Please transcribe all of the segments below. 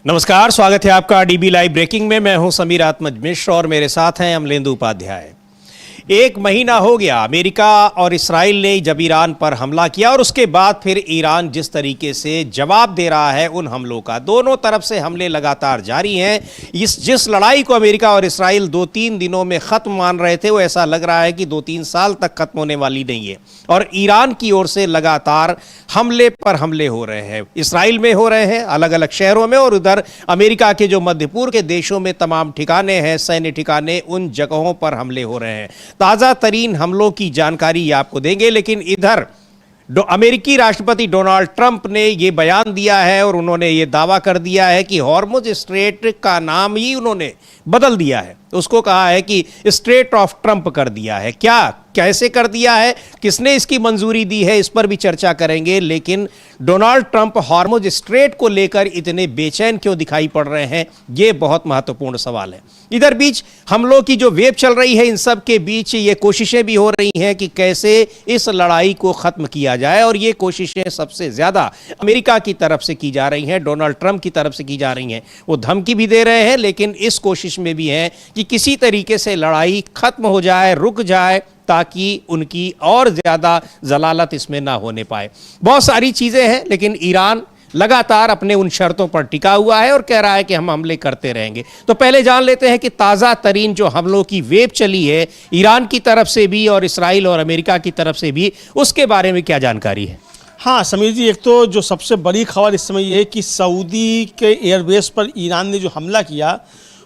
नमस्कार, स्वागत है आपका डीबी लाइव ब्रेकिंग में। मैं हूं समीर आत्मज मिश्र और मेरे साथ हैं अमलेंदु उपाध्याय। एक महीना हो गया अमेरिका और इसराइल ने जब ईरान पर हमला किया और उसके बाद फिर ईरान जिस तरीके से जवाब दे रहा है उन हमलों का, दोनों तरफ से हमले लगातार जारी हैं। जिस लड़ाई को अमेरिका और इसराइल 2-3 दिनों में ख़त्म मान रहे थे वो ऐसा लग रहा है कि 2-3 साल तक ख़त्म होने वाली नहीं है। और ईरान की ओर से लगातार हमले पर हमले हो रहे हैं, इसराइल में हो रहे हैं अलग अलग शहरों में, और उधर अमेरिका के जो मध्य पूर्व के देशों में तमाम ठिकाने हैं, सैन्य ठिकाने, उन जगहों पर हमले हो रहे हैं। ताज़ा तरीन हमलों की जानकारी आपको देंगे, लेकिन इधर अमेरिकी राष्ट्रपति डोनाल्ड ट्रंप ने यह बयान दिया है और उन्होंने ये दावा कर दिया है कि हॉर्मुज स्ट्रेट का नाम ही उन्होंने बदल दिया है। उसको कहा है कि स्ट्रेट ऑफ ट्रंप कर दिया है। कैसे कर दिया है, किसने इसकी मंजूरी दी है, इस पर भी चर्चा करेंगे। लेकिन डोनाल्ड ट्रंप हॉर्मुज स्ट्रेट को लेकर इतने बेचैन क्यों दिखाई पड़ रहे हैं, यह बहुत महत्वपूर्ण सवाल है। इधर बीच हमलों की जो वेव चल रही है, इन सब के बीच ये कोशिशें भी हो रही हैं कि कैसे इस लड़ाई को खत्म किया जाए, और ये कोशिशें सबसे ज्यादा अमेरिका की तरफ से की जा रही हैं, डोनाल्ड ट्रंप की तरफ से की जा रही हैं। वो धमकी भी दे रहे हैं, लेकिन इस कोशिश में भी है कि किसी तरीके से लड़ाई खत्म हो जाए, रुक जाए, ताकि उनकी और ज्यादा जलालत इसमें ना होने पाए। बहुत सारी चीजें हैं, लेकिन ईरान लगातार अपने उन शर्तों पर टिका हुआ है और कह रहा है कि हम हमले करते रहेंगे। तो पहले जान लेते हैं कि ताज़ा तरीन जो हमलों की वेव चली है ईरान की तरफ से भी और इसराइल और अमेरिका की तरफ से भी, उसके बारे में क्या जानकारी है। हाँ समीर जी, एक तो जो सबसे बड़ी खबर इस समय ये है कि सऊदी के एयरबेस पर ईरान ने जो हमला किया,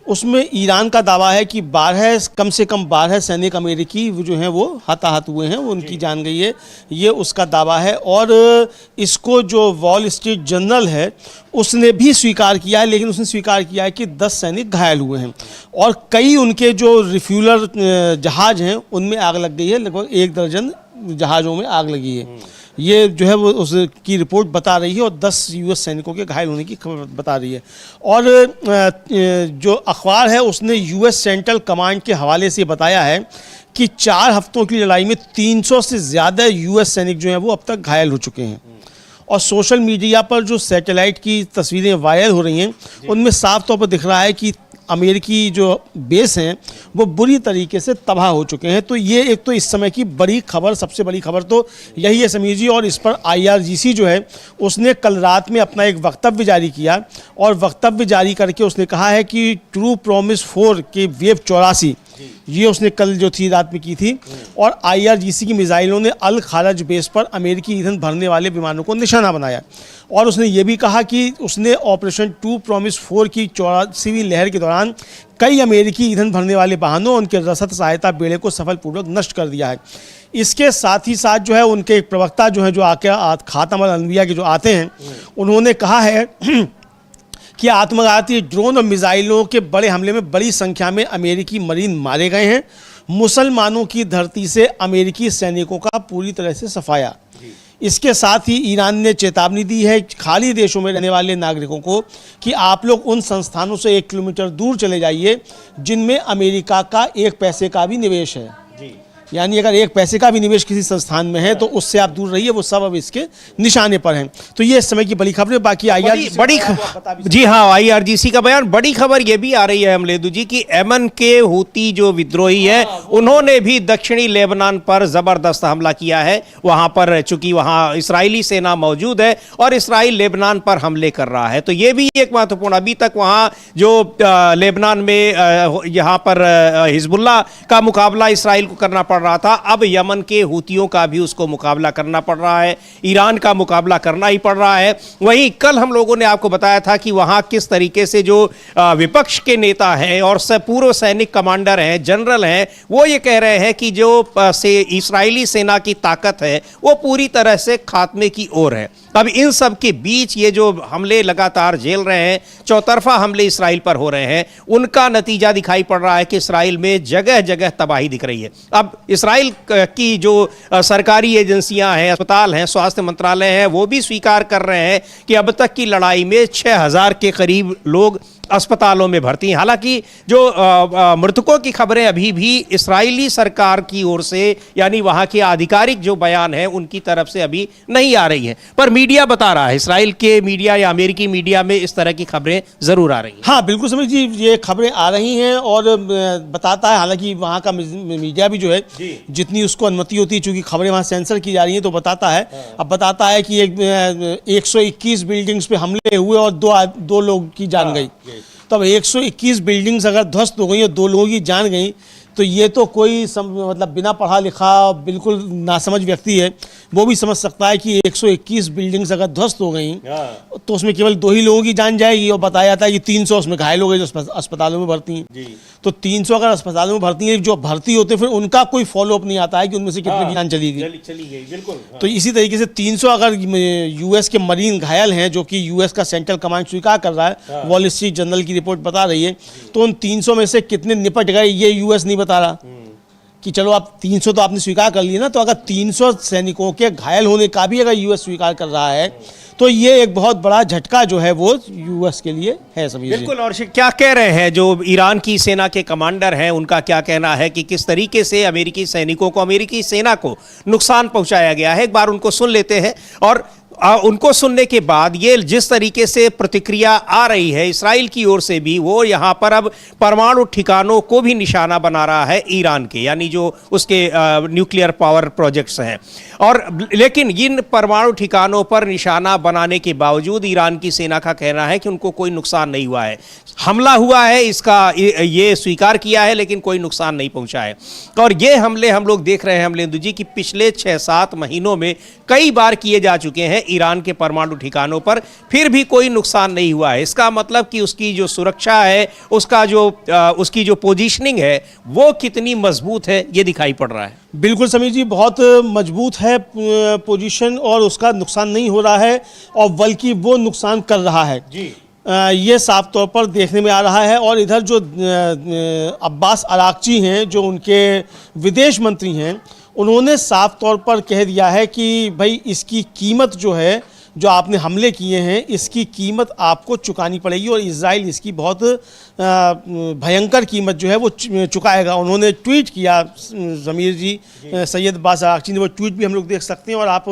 उसमें ईरान का दावा है कि कम से कम 12 सैनिक अमेरिकी जो हैं वो हताहत हुए हैं, वो उनकी जान गई है, ये उसका दावा है। और इसको जो वॉल स्ट्रीट जर्नल है उसने भी स्वीकार किया है, लेकिन उसने स्वीकार किया है कि 10 सैनिक घायल हुए हैं और कई उनके जो रिफ्यूलर जहाज़ हैं उनमें आग लग गई है। लगभग 1 दर्जन जहाज़ों में आग लगी है, ये जो है वो उसकी रिपोर्ट बता रही है, और 10 यूएस सैनिकों के घायल होने की खबर बता रही है। और जो अखबार है उसने यूएस सेंट्रल कमांड के हवाले से बताया है कि 4 हफ्तों की लड़ाई में 300 से ज़्यादा यूएस सैनिक जो हैं वो अब तक घायल हो चुके हैं। और सोशल मीडिया पर जो सैटेलाइट की तस्वीरें वायरल हो रही हैं उनमें साफ तौर पर दिख रहा है कि अमेरिकी जो बेस हैं वो बुरी तरीके से तबाह हो चुके हैं। तो ये एक तो इस समय की बड़ी खबर, सबसे बड़ी खबर तो यही है समीर जी। और इस पर IRGC जो है उसने कल रात में अपना एक वक्तव्य जारी किया, और वक्तव्य जारी करके उसने कहा है कि ट्रू प्रॉमिस 4 के वेव 84 ये उसने कल जो थी रात में की थी, और IRGC की मिसाइलों ने अल खारज बेस पर अमेरिकी ईंधन भरने वाले विमानों को निशाना बनाया। और उसने ये भी कहा कि उसने ऑपरेशन ट्रू प्रॉमिस 4 की 84वीं लहर के दौरान कई अमेरिकी ईंधन भरने वाले वाहनों, उनके रसद सहायता बेड़े को सफलपूर्वक नष्ट कर दिया है। इसके साथ ही साथ जो है उनके एक प्रवक्ता जो है, जो आके खातम अल अनबिया के जो आते हैं, उन्होंने कहा है कि आत्मघाती ड्रोन और मिसाइलों के बड़े हमले में बड़ी संख्या में अमेरिकी मरीन मारे गए हैं। मुसलमानों की धरती से अमेरिकी सैनिकों का पूरी तरह से सफाया। इसके साथ ही ईरान ने चेतावनी दी है खाली देशों में रहने वाले नागरिकों को कि आप लोग उन संस्थानों से 1 किलोमीटर दूर चले जाइए जिनमें अमेरिका का 1 पैसे का भी निवेश है। यानी अगर 1 पैसे का भी निवेश किसी संस्थान में है तो उससे आप दूर रहिए, वो सब अब इसके निशाने पर हैं। तो ये इस समय की बड़ी खबर है। बाकी जी हाँ, IRGC का बयान, बड़ी खबर ये भी आ रही है अमलेदु जी की यमन के हूती जो विद्रोही है उन्होंने भी दक्षिणी लेबनान पर जबरदस्त हमला किया है। वहां पर चूंकि वहां इसराइली सेना मौजूद है और इसराइल लेबनान पर हमले कर रहा है, तो ये भी एक महत्वपूर्ण, अभी तक वहां जो लेबनान में यहाँ पर हिजबुल्लाह का मुकाबला इसराइल को करना पड़ रहा था, अब यमन के हूतियों का भी उसको मुकाबला करना पड़ रहा है, ईरान का मुकाबला करना ही पड़ रहा है। वहीं कल हम लोगों ने आपको बताया था कि वहां किस तरीके से जो विपक्ष के नेता हैं और पूर्व सैनिक कमांडर हैं, जनरल हैं, वो ये कह रहे हैं कि जो इस्राएली सेना की ताकत है वो पूरी तरह से खात्मे की ओर है। अब इन सब के बीच ये जो हमले लगातार झेल रहे हैं, चौतरफा हमले इसराइल पर हो रहे हैं, उनका नतीजा दिखाई पड़ रहा है कि इसराइल में जगह जगह तबाही दिख रही है। अब इसराइल की जो सरकारी एजेंसियां हैं, अस्पताल हैं, स्वास्थ्य मंत्रालय है, वो भी स्वीकार कर रहे हैं कि अब तक की लड़ाई में 6000 के करीब लोग अस्पतालों में भर्ती हैं। हालांकि जो मृतकों की खबरें अभी भी इस्राएली सरकार की ओर से यानी वहां के आधिकारिक जो बयान है उनकी तरफ से अभी नहीं आ रही हैं, पर मीडिया बता रहा है, इस्राएल के मीडिया या अमेरिकी मीडिया में इस तरह की खबरें जरूर आ रही हैं। हाँ बिल्कुल समीर जी, ये खबरें आ रही हैं और बताता है, हालांकि वहाँ का मीडिया भी जो है जितनी उसको अनुमति होती है, चूंकि खबरें वहाँ सेंसर की जा रही हैं, तो बताता है अब बताता है कि 121 बिल्डिंग्स पे हमले हुए और दो लोग की जान गई। तो अब 121 बिल्डिंग्स अगर ध्वस्त हो गई और 2 लोगों की जान गई, तो ये तो कोई मतलब बिना पढ़ा लिखा बिल्कुल नासमझ व्यक्ति है वो भी समझ सकता है कि 121 बिल्डिंग्स अगर ध्वस्त हो गई तो उसमें केवल 2 ही लोगों की जान जाएगी और बताया जाता है कि 300 उसमें घायल हो गए जो अस्पतालों में भर्ती हैं। तो 300 अगर अस्पतालों में भर्ती हैं, जो भर्ती होते हैं फिर उनका कोई फॉलोअप नहीं आता है कि उनमें से कितने की जान चली गई। बिल्कुल। तो इसी तरीके से 300 अगर यूएस के मरीन घायल हैं, जो कि यूएस का सेंट्रल कमांड स्वीकार कर रहा है, वॉल स्ट्रीट जर्नल की रिपोर्ट बता रही है, तो उन 300 में से कितने निपट गए ये यूएस नहीं बता रहा कि चलो आप 300 तो आपने स्वीकार कर लिया ना, तो अगर 300 सैनिकों के घायल होने का भी अगर यूएस स्वीकार कर रहा है तो ये एक बहुत बड़ा झटका जो है वो यूएस के लिए है सभी। बिल्कुल। और क्या कह रहे हैं जो ईरान की सेना के कमांडर हैं, उनका क्या कहना है कि किस तरीके से अमेरिकी सैनिकों को, अमेरिकी सेना को नुकसान पहुंचाया गया है, एक बार उनको सुन लेते हैं। और उनको सुनने के बाद ये जिस तरीके से प्रतिक्रिया आ रही है इस्राएल की ओर से भी, वो यहाँ पर अब परमाणु ठिकानों को भी निशाना बना रहा है ईरान के, यानी जो उसके न्यूक्लियर पावर प्रोजेक्ट्स हैं। और लेकिन इन परमाणु ठिकानों पर निशाना बनाने के बावजूद ईरान की सेना का कहना है कि उनको कोई नुकसान नहीं हुआ है। हमला हुआ है इसका ये स्वीकार किया है, लेकिन कोई नुकसान नहीं पहुंचा है। और ये हमले हम लोग देख रहे हैं अमलेंदु जी कि पिछले 6-7 महीनों में कई बार किए जा चुके हैं ईरान के परमाणु ठिकानों पर, फिर भी कोई नुकसान नहीं हुआ है। इसका मतलब कि उसकी जो सुरक्षा है, उसकी जो पोजीशनिंग है वो कितनी मजबूत है ये दिखाई पड़ रहा है। बिल्कुल समीर जी, बहुत मजबूत है पोजीशन और उसका नुकसान नहीं हो रहा है और बल्कि वो नुकसान कर रहा है जी। ये साफ तौर पर देखने में आ रहा है। और इधर जो अब्बास अराक्ची हैं, जो उनके विदेश मंत्री हैं, उन्होंने साफ तौर पर कह दिया है कि भाई इसकी कीमत जो है, जो आपने हमले किए हैं, इसकी कीमत आपको चुकानी पड़ेगी और इजराइल इसकी बहुत भयंकर कीमत जो है वो चुकाएगा। उन्होंने ट्वीट किया ज़मीर जी, सैयद अब्बास अराक्ची ने, वो ट्वीट भी हम लोग देख सकते हैं और आप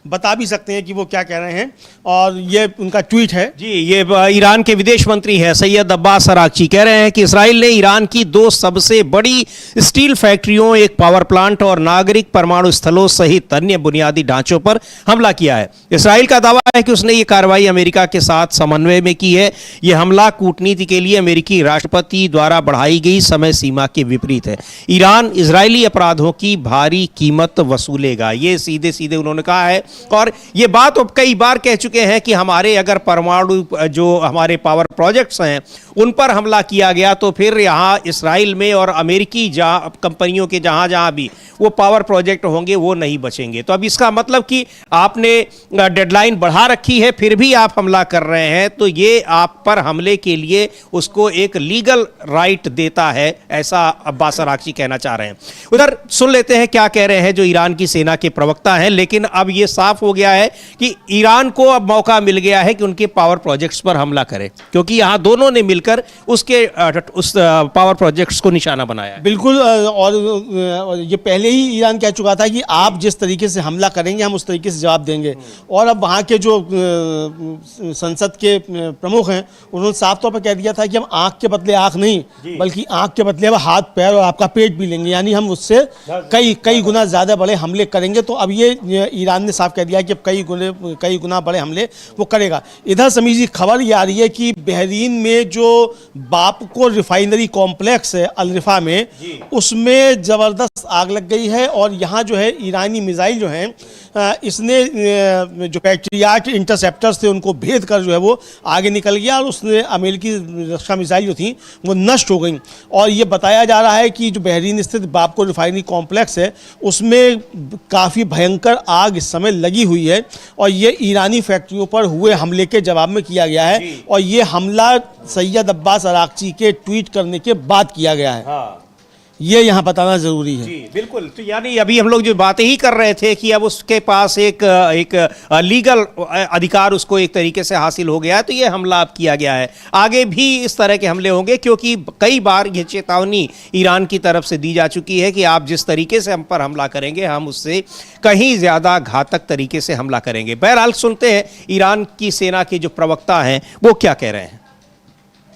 बता भी सकते हैं कि वो क्या कह रहे हैं। और ये उनका ट्वीट है जी। ये ईरान के विदेश मंत्री हैं सैयद अब्बास अराक्ची, कह रहे हैं कि इस्राइल ने ईरान की 2 सबसे बड़ी स्टील फैक्ट्रियों, एक पावर प्लांट और नागरिक परमाणु स्थलों सहित अन्य बुनियादी ढांचों पर हमला किया है। इस्राइल का दावा है कि उसने ये कार्रवाई अमेरिका के साथ समन्वय में की है। यह हमला कूटनीति के लिए अमेरिकी राष्ट्रपति द्वारा बढ़ाई गई समय सीमा के विपरीत है। ईरान इजरायली अपराधों की भारी कीमत वसूलेगा, ये सीधे सीधे उन्होंने कहा है। और ये बात अब कई बार कह चुके हैं कि हमारे अगर परमाणु जो हमारे पावर प्रोजेक्ट्स हैं उन पर हमला किया गया तो फिर यहाँ इस्राइल में और अमेरिकी कंपनियों के जहाँ भी वो पावर प्रोजेक्ट होंगे वो नहीं बचेंगे। तो अब इसका मतलब कि आपने डेडलाइन बढ़ा रखी है फिर भी आप हमला कर रहे हैं, तो ये आप पर हमले के लिए उसको एक लीगल राइट देता है, ऐसा अब्बास अराक्ची कहना चाह रहे हैं। उधर सुन लेते हैं क्या कह रहे हैं जो ईरान की सेना के प्रवक्ता हैं। लेकिन अब ये साफ हो गया है कि ईरान को अब मौका मिल गया है कि उनके पावर प्रोजेक्ट्स पर हमला करे, क्योंकि यहाँ दोनों ने मिलकर उस पावर प्रोजेक्ट्स को निशाना बनाया है। बिल्कुल। और ये पहले ही ईरान कह चुका था कि आप जिस तरीके से हमला करेंगे हम उस तरीके से जवाब देंगे। और अब वहाँ के जो संसद के प्रमुख हैं उन्होंने साफ तौर पर कह दिया था कि हम आंख के बदले आंख नहीं बल्कि आंख के बदले अब हाथ, पैर और आपका पेट भी लेंगे, यानी हम उससे कई गुना ज़्यादा बड़े हमले करेंगे। तो अब ये ईरान ने साफ कह दिया कि अब कई गुना बड़े हमले वो करेगा। इधर समीर जी खबर ये आ रही है कि बहरीन में जो बापको रिफाइनरी कॉम्प्लेक्स है अल-रिफा में, उसमें ज़बरदस्त आग लग गई है। और यहाँ जो है ईरानी मिसाइल जो हैं इसने जो पैट्रियाट इंटरसेप्टर्स थे उनको भेद कर जो है वो आगे निकल गया और उसने अमेरिकी रक्षा मिसाइल जो थी वो नष्ट हो गई। और ये बताया जा रहा है कि जो बहरीन स्थित बापको रिफाइनरी कॉम्प्लेक्स है उसमें काफ़ी भयंकर आग इस समय लगी हुई है और ये ईरानी फैक्ट्रियों पर हुए हमले के जवाब में किया गया है। और ये हमला सैयद अब्बास अराक्ची के ट्वीट करने के बाद किया गया है। ये यहाँ बताना ज़रूरी है। जी बिल्कुल। तो यानी अभी हम लोग जो बातें ही कर रहे थे कि अब उसके पास एक लीगल अधिकार उसको एक तरीके से हासिल हो गया है, तो ये हमला अब किया गया है। आगे भी इस तरह के हमले होंगे, क्योंकि कई बार ये चेतावनी ईरान की तरफ से दी जा चुकी है कि आप जिस तरीके से हम पर हमला करेंगे, हम उससे कहीं ज़्यादा घातक तरीके से हमला करेंगे। बहरहाल सुनते हैं ईरान की सेना के जो प्रवक्ता हैं वो क्या कह रहे हैं।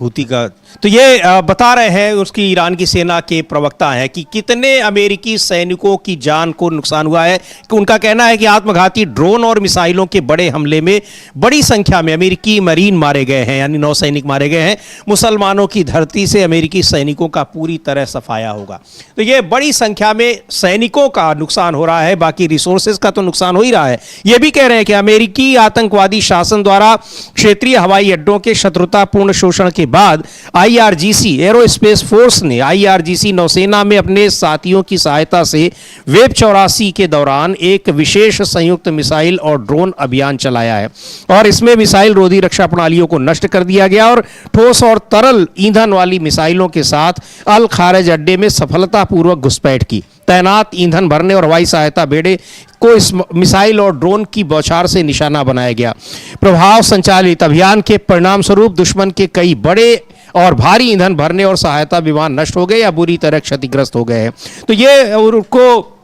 हूती का तो ये बता रहे हैं उसकी ईरान की सेना के प्रवक्ता हैं कि कितने अमेरिकी सैनिकों की जान को नुकसान हुआ है। कि उनका कहना है कि आत्मघाती ड्रोन और मिसाइलों के बड़े हमले में बड़ी संख्या में अमेरिकी मरीन मारे गए हैं, यानी नौसैनिक मारे गए हैं। मुसलमानों की धरती से अमेरिकी सैनिकों का पूरी तरह सफाया होगा। तो ये बड़ी संख्या में सैनिकों का नुकसान हो रहा है, बाकी रिसोर्सेज का तो नुकसान हो ही रहा है। ये भी कह रहे हैं कि अमेरिकी आतंकवादी शासन द्वारा क्षेत्रीय हवाई अड्डों के शत्रुतापूर्ण शोषण के बाद आईआरजीसी एरोस्पेस फोर्स ने आईआरजीसी नौसेना में अपने साथियों की सहायता से वेब 84 के दौरान एक विशेष संयुक्त मिसाइल और ड्रोन अभियान चलाया है, और इसमें मिसाइल रोधी रक्षा प्रणालियों को नष्ट कर दिया गया और ठोस और तरल ईंधन वाली मिसाइलों के साथ अल खारज अड्डे में सफलतापूर्वक घुसपैठ की। तैनात ईंधन भरने और हवाई सहायता बेड़े को इस मिसाइल और ड्रोन की बौछार से निशाना बनाया गया। प्रभाव संचालित अभियान के परिणाम स्वरूप दुश्मन के कई बड़े और भारी ईंधन भरने और सहायता विमान नष्ट हो गए या बुरी तरह क्षतिग्रस्त हो गए हैं। तो ये उनको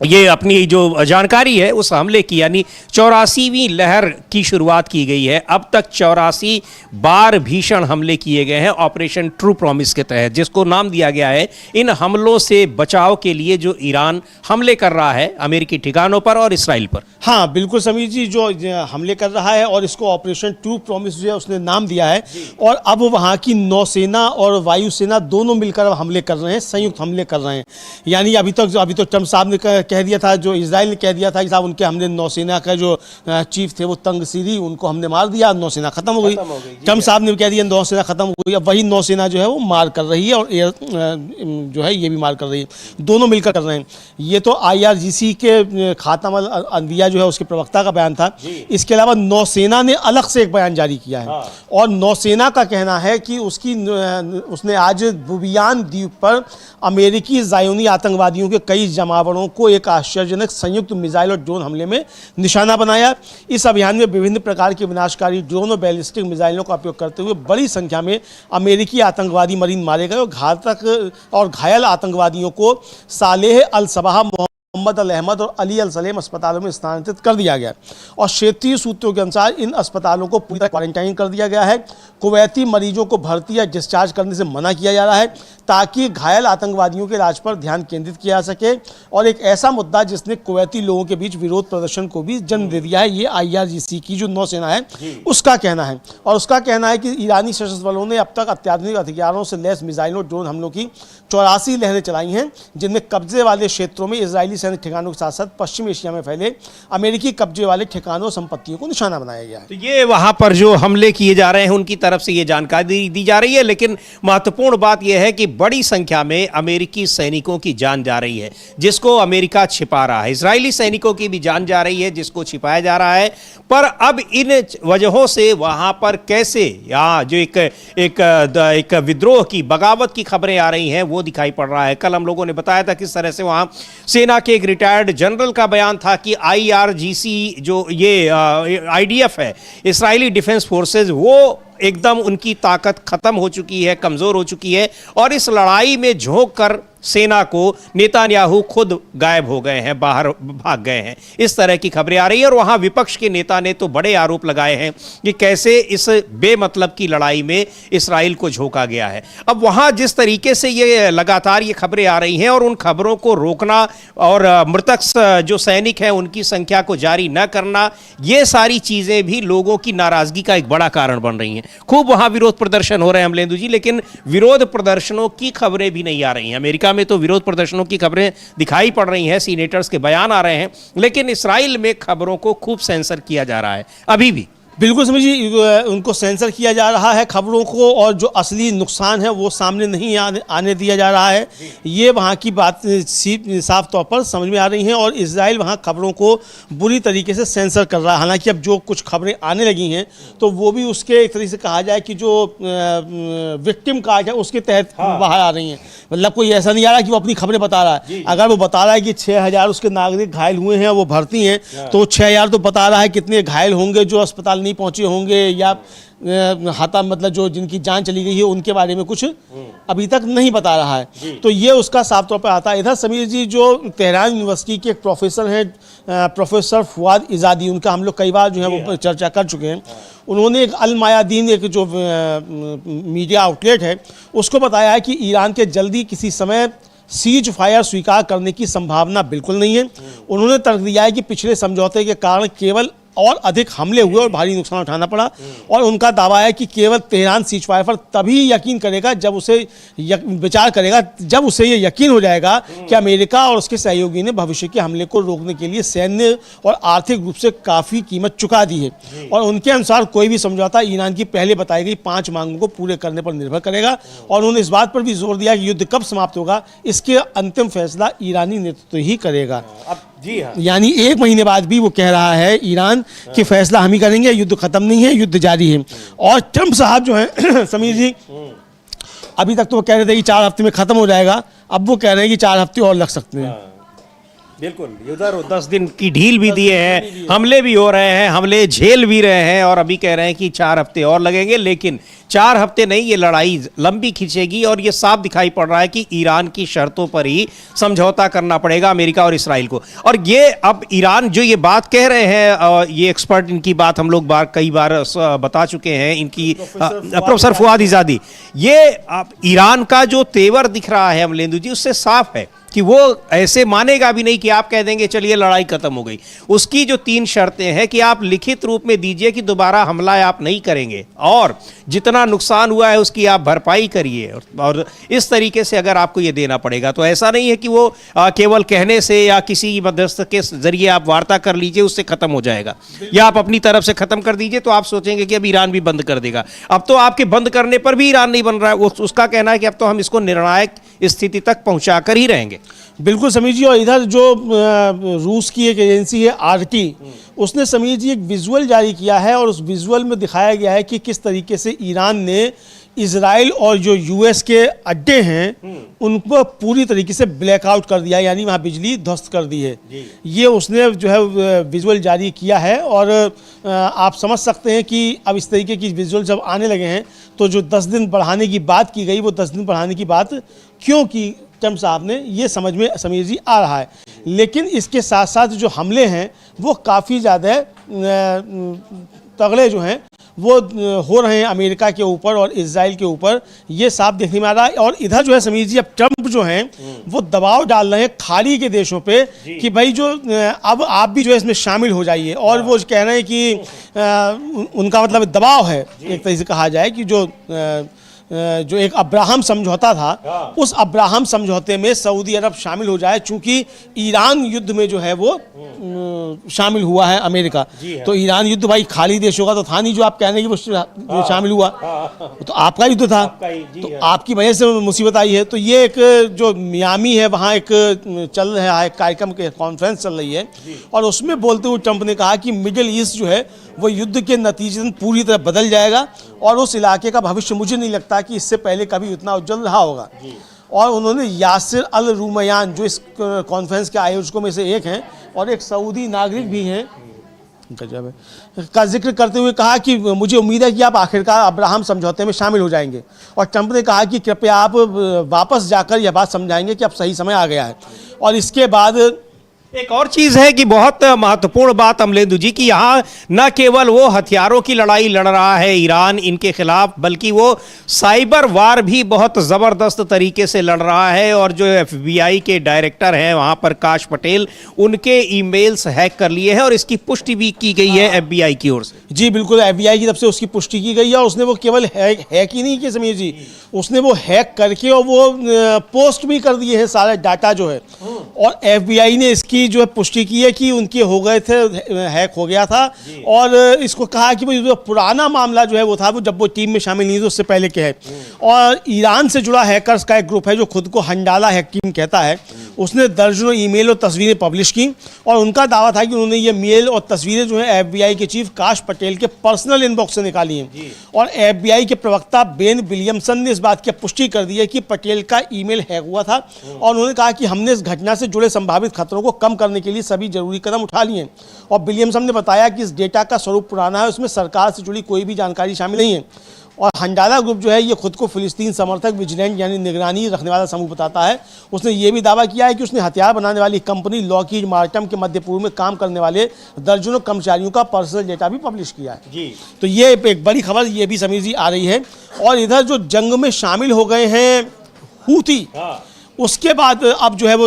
ये अपनी जो जानकारी है उस हमले की, यानी 84वीं लहर की शुरुआत की गई है। अब तक 84 बार भीषण हमले किए गए हैं ऑपरेशन ट्रू प्रॉमिस के तहत, जिसको नाम दिया गया है इन हमलों से बचाव के लिए जो ईरान हमले कर रहा है अमेरिकी ठिकानों पर और इसराइल पर। हाँ बिल्कुल समीर जी, जो हमले कर रहा है और इसको ऑपरेशन ट्रू प्रॉमिस जो है उसने नाम दिया है, और अब वहाँ की नौसेना और वायुसेना दोनों मिलकर अब हमले कर रहे हैं, संयुक्त हमले कर रहे हैं। यानी अभी तो ट्रम्प साहब ने कह दिया था, जो इजराइल ने कह दिया था कि साहब उनके हमने नौसेना का जो चीफ थे वो तंग सीरी, उनको हमने मार दिया, नौसेना खत्म हो गई। ट्रम्प साहब ने कह दिया नौसेना खत्म हो गई। अब वही नौसेना जो है वो मार कर रही है और एयर जो है ये भी मार कर रही है, दोनों मिलकर कर रहे हैं। ये तो आईआरजीसी के खातम अल अनबिया जो है उसके प्रवक्ता का बयान था। इसके अलावा नौसेना ने अलग से एक बयान जारी किया है, और नौसेना का कहना है कि उसने आज बुबियान द्वीप पर अमेरिकी ज़ायोनी आतंकवादियों के कई जमावड़ों को एक आश्चर्यजनक संयुक्त मिसाइल और ड्रोन हमले में निशाना बनाया। इस अभियान में विभिन्न प्रकार के विनाशकारी ड्रोन और बैलिस्टिक मिसाइलों का उपयोग करते हुए बड़ी संख्या में अमेरिकी आतंकवादी मरीन मारे गए और घातक और घायल आतंकवादियों को सालेह अल सबाह, मोहम्मद अल अहमद और अली अल सलेम अस्पतालों में स्थानांतरित कर दिया गया। और क्षेत्रीय सूत्रों के अनुसार इन अस्पतालों को पूरी तरह क्वारंटाइन कर दिया गया है। कुवैती मरीजों को भर्ती या डिस्चार्ज करने से मना किया जा रहा है ताकि घायल आतंकवादियों के इलाज पर ध्यान केंद्रित किया जा सके, और एक ऐसा मुद्दा जिसने कुवैती लोगों के बीच विरोध प्रदर्शन को भी जन्म दे दिया है, ये आईआरजीसी की जो नौसेना है उसका कहना है। और उसका कहना है कि ईरानी सशस्त्र बलों ने अब तक अत्याधुनिक हथियारों से लैस मिसाइलों और ड्रोन हमलों की 84 लहरें चलाई हैं, जिनमें कब्जे वाले क्षेत्रों में इजरायली सैनिक ठिकानों के साथ साथ पश्चिम एशिया में फैले अमेरिकी कब्जे वाले ठिकानों और संपत्तियों को निशाना बनाया गया है। तो ये वहां पर जो हमले किए जा रहे हैं उनकी तरफ से ये जानकारी दी जा रही है, लेकिन महत्वपूर्ण बात यह है कि बड़ी संख्या में अमेरिकी सैनिकों की जान जा रही है, जिसको अमेरिका छिपा रहा है। इजरायली सैनिकों की भी जान जा रही है, जिसको छिपाया जा रहा है। पर अब इन वजहों से वहां पर कैसे यहाँ जो एक विद्रोह की, बगावत की खबरें आ रही हैं वो दिखाई पड़ रहा है। कल हम लोगों ने बताया था किस तरह से वहां सेना के एक रिटायर्ड जनरल का बयान था कि आईआरजीसी जो ये आईडीएफ है, इजरायली डिफेंस फोर्सेज, वो एकदम उनकी ताकत खत्म हो चुकी है, कमज़ोर हो चुकी है, और इस लड़ाई में झोंक कर सेना को नेतान्याहू खुद गायब हो गए हैं, बाहर भाग गए हैं। इस तरह की खबरें आ रही हैं और वहां विपक्ष के नेता ने तो बड़े आरोप लगाए हैं कि कैसे इस बेमतलब की लड़ाई में इस्राइल को झोंका गया है। अब वहां जिस तरीके से ये लगातार ये खबरें आ रही हैं और उन खबरों को रोकना और मृतक जो सैनिक हैं उनकी संख्या को जारी न करना, ये सारी चीजें भी लोगों की नाराजगी का एक बड़ा कारण बन रही हैं। खूब वहां विरोध प्रदर्शन हो रहे हैं अमलेंदु जी, लेकिन विरोध प्रदर्शनों की खबरें भी नहीं आ रही हैं। अमेरिका में तो विरोध प्रदर्शनों की खबरें दिखाई पड़ रही हैं, सीनेटर्स के बयान आ रहे हैं, लेकिन इस्राइल में खबरों को खूब सेंसर किया जा रहा है अभी भी। बिल्कुल समझिए, उनको सेंसर किया जा रहा है खबरों को, और जो असली नुकसान है वो सामने नहीं आने दिया जा रहा है। ये वहाँ की बात साफ तौर पर समझ में आ रही हैं और इजराइल वहाँ खबरों को बुरी तरीके से सेंसर कर रहा है। हालांकि अब जो कुछ खबरें आने लगी हैं तो वो भी उसके एक तरीके से कहा जाए कि जो विक्टिम कार्ड है उसके तहत बाहर आ रही हैं। मतलब कोई ऐसा नहीं आ रहा कि वो अपनी खबरें बता रहा है। अगर वो बता रहा है कि 6000 उसके नागरिक घायल हुए हैं, वो भर्ती हैं, तो 6000 तो बता रहा है कितने घायल होंगे जो अस्पताल नहीं पहुंचे होंगे या हाथा मतलब जो जिनकी जान चली गई है उनके बारे में कुछ अभी तक नहीं बता रहा है। तो ये उसका साफ तौर पर आता है। इधर समीर जी जो तेहरान यूनिवर्सिटी के एक प्रोफेसर हैं, प्रोफेसर फुआद इजादी, उनका हम लोग कई बार जो है वो चर्चा कर चुके हैं। उन्होंने एक अल मायादीन एक जो मीडिया आउटलेट है उसको बताया है कि ईरान के जल्दी किसी समय सीज फायर स्वीकार करने की संभावना बिल्कुल नहीं है। उन्होंने तर्क दिया है कि पिछले समझौते के कारण केवल और अधिक हमले हुए और भारी नुकसान उठाना पड़ा, और उनका दावा है कि केवल तेहरान सीज फायर पर तभी यकीन करेगा जब उसे विचार करेगा जब उसे ये यकीन हो जाएगा कि अमेरिका और उसके सहयोगी ने भविष्य के हमले को रोकने के लिए सैन्य और आर्थिक रूप से काफ़ी कीमत चुका दी है। और उनके अनुसार कोई भी समझौता ईरान की पहले बताई गई 5 मांगों को पूरे करने पर निर्भर करेगा। और उन्होंने इस बात पर भी जोर दिया कि युद्ध कब समाप्त होगा इसके अंतिम फैसला ईरानी नेतृत्व ही करेगा। जी हाँ, यानी 1 महीने बाद भी वो कह रहा है ईरान कि फैसला हम ही करेंगे, युद्ध खत्म नहीं है, युद्ध जारी है। और ट्रंप साहब जो हैं समीर जी, अभी तक तो वो कह रहे थे कि 4 हफ्ते में खत्म हो जाएगा, अब वो कह रहे हैं कि 4 हफ्ते और लग सकते हैं। बिल्कुल, उधर 10 दिन की ढील भी दिए हैं, हमले भी हो रहे हैं, हमले झेल भी रहे हैं, और अभी कह रहे हैं कि 4 हफ्ते और लगेंगे। लेकिन 4 हफ्ते नहीं, ये लड़ाई लंबी खींचेगी और ये साफ दिखाई पड़ रहा है कि ईरान की शर्तों पर ही समझौता करना पड़ेगा अमेरिका और इसराइल को। और ये अब ईरान जो ये बात कह रहे हैं, ये एक्सपर्ट इनकी बात हम लोग कई बार बता चुके हैं, इनकी प्रोफेसर फुआद इजादी, ये ईरान का जो तेवर दिख रहा है अमलेंदु जी, उससे साफ है कि वो ऐसे मानेगा भी नहीं कि आप कह देंगे चलिए लड़ाई खत्म हो गई। उसकी जो 3 शर्तें हैं कि आप लिखित रूप में दीजिए कि दोबारा हमला आप नहीं करेंगे और जितना नुकसान हुआ है उसकी आप भरपाई करिए, और इस तरीके से अगर आपको ये देना पड़ेगा। तो ऐसा नहीं है कि वो केवल कहने से या किसी मध्यस्थ के जरिए आप वार्ता कर लीजिए उससे खत्म हो जाएगा, या आप अपनी तरफ से खत्म कर दीजिए तो आप सोचेंगे कि अब ईरान भी बंद कर देगा। अब तो आपके बंद करने पर भी ईरान नहीं बन रहा है, उसका कहना है कि अब तो हम इसको निर्णायक स्थिति तक पहुंचा कर ही रहेंगे। बिल्कुल समीर जी, और इधर जो रूस की एक एजेंसी है RT, उसने समीर जी एक विजुअल जारी किया है और उस विजुअल में दिखाया गया है कि किस तरीके से ईरान ने इजराइल और जो US के अड्डे हैं उनको पूरी तरीके से ब्लैकआउट कर दिया, यानी वहाँ बिजली ध्वस्त कर दी है। ये उसने जो है विजुअल जारी किया है, और आप समझ सकते हैं कि अब इस तरीके की विजुअल जब आने लगे हैं तो जो 10 दिन बढ़ाने की बात की गई, वो 10 दिन बढ़ाने की बात क्यों की ट्रंप साहब ने, ये समझ में समीर जी आ रहा है। लेकिन इसके साथ साथ जो हमले हैं वो काफ़ी ज़्यादा तगड़े जो हैं वो हो रहे हैं अमेरिका के ऊपर और इजराइल के ऊपर, ये साफ देखने में आ रहा है। और इधर जो है समीर जी, अब ट्रंप जो हैं वो दबाव डाल रहे हैं खाड़ी के देशों पे कि भाई जो अब आप भी जो है इसमें शामिल हो जाइए। और वो कह रहे हैं कि उनका मतलब दबाव है, एक तरीके से कहा जाए कि जो एक अब्राहम समझौता था, उस अब्राहम समझौते में सऊदी अरब शामिल हो जाए, चूंकि ईरान युद्ध में जो है वो शामिल हुआ है अमेरिका। तो ईरान युद्ध भाई खाली देशों का तो था नहीं जो आप कह रहे हैं कि वो शामिल हुआ, तो आपका युद्ध था, तो आपकी वजह से मुसीबत आई है। तो ये एक जो मियामी है वहाँ एक चल रहा है कार्यक्रम के कॉन्फ्रेंस चल रही है, और उसमें बोलते हुए ट्रंप ने कहा कि मिडिल ईस्ट जो है वो युद्ध के नतीजे पूरी तरह बदल जाएगा, और उस इलाके का भविष्य मुझे नहीं लगता कि इससे पहले कभी उतना उज्जवल रहा होगा। और उन्होंने यासिर अल रुमयान जो इस कॉन्फ्रेंस के आयोजकों में से एक हैं और एक सऊदी नागरिक भी हैं, गजब है। का जिक्र करते हुए कहा कि मुझे उम्मीद है कि आप आखिरकार अब्राहम समझौते में शामिल हो जाएंगे, और ट्रंप ने कहा कि कृपया आप वापस जाकर यह बात समझाएंगे कि अब सही समय आ गया है। और इसके बाद एक और चीज है कि बहुत महत्वपूर्ण बात अमलेंदु जी की यहाँ न केवल वो हथियारों की लड़ाई लड़ रहा है ईरान इनके खिलाफ, बल्कि वो साइबर वार भी बहुत जबरदस्त तरीके से लड़ रहा है। और जो FBI के डायरेक्टर हैं वहाँ पर काश पटेल, उनके ईमेल्स हैक कर लिए हैं और इसकी पुष्टि भी की गई है FBI की ओर से। जी बिल्कुल, FBI की तरफ से उसकी पुष्टि की गई है। और उसने वो केवल हैक ही नहीं किया समीर जी, उसने वो हैक करके और वो पोस्ट भी कर दिए हैं सारा डाटा जो है। और FBI ने इसकी जो है पुष्टि की है कि उनके हो गए थे, हैक हो गया था। और इसको कहा कि भाई जो पुराना मामला जो है वो था, वो जब वो टीम में शामिल नहीं थे उससे पहले के है। और ईरान से जुड़ा हैकर्स का एक ग्रुप है जो खुद को हंडाला हैक टीम कहता है, उसने दर्जनों ईमेल और तस्वीरें पब्लिश की। और उनका दावा था कि उन्होंने ये मेल और तस्वीरें जो है FBI के चीफ काश पटेल के पर्सनल इनबॉक्स से निकाली हैं। और FBI के प्रवक्ता बेन विलियमसन ने इस बात की पुष्टि कर दी है कि पटेल का ईमेल हैक हुआ था। और उन्होंने कहा कि हमने इस घटना से जुड़े संभावित खतरों को कम करने के लिए सभी जरूरी कदम उठा लिए हैं। और विलियमसन ने बताया कि इस डेटा का स्वरूप पुराना है, उसमें सरकार से जुड़ी कोई भी जानकारी शामिल नहीं है। और हंडाला ग्रुप जो है ये खुद को फिलिस्तीन समर्थक विजिलेंट यानी निगरानी रखने वाला समूह बताता है। उसने ये भी दावा किया है कि उसने हथियार बनाने वाली कंपनी लॉकहीड मार्टिन के मध्य पूर्व में काम करने वाले दर्जनों कर्मचारियों का पर्सनल डेटा भी पब्लिश किया है। जी, तो ये एक बड़ी खबर ये भी समीर जी आ रही है। और इधर जो जंग में शामिल हो गए हैं हूती, उसके बाद अब जो है वो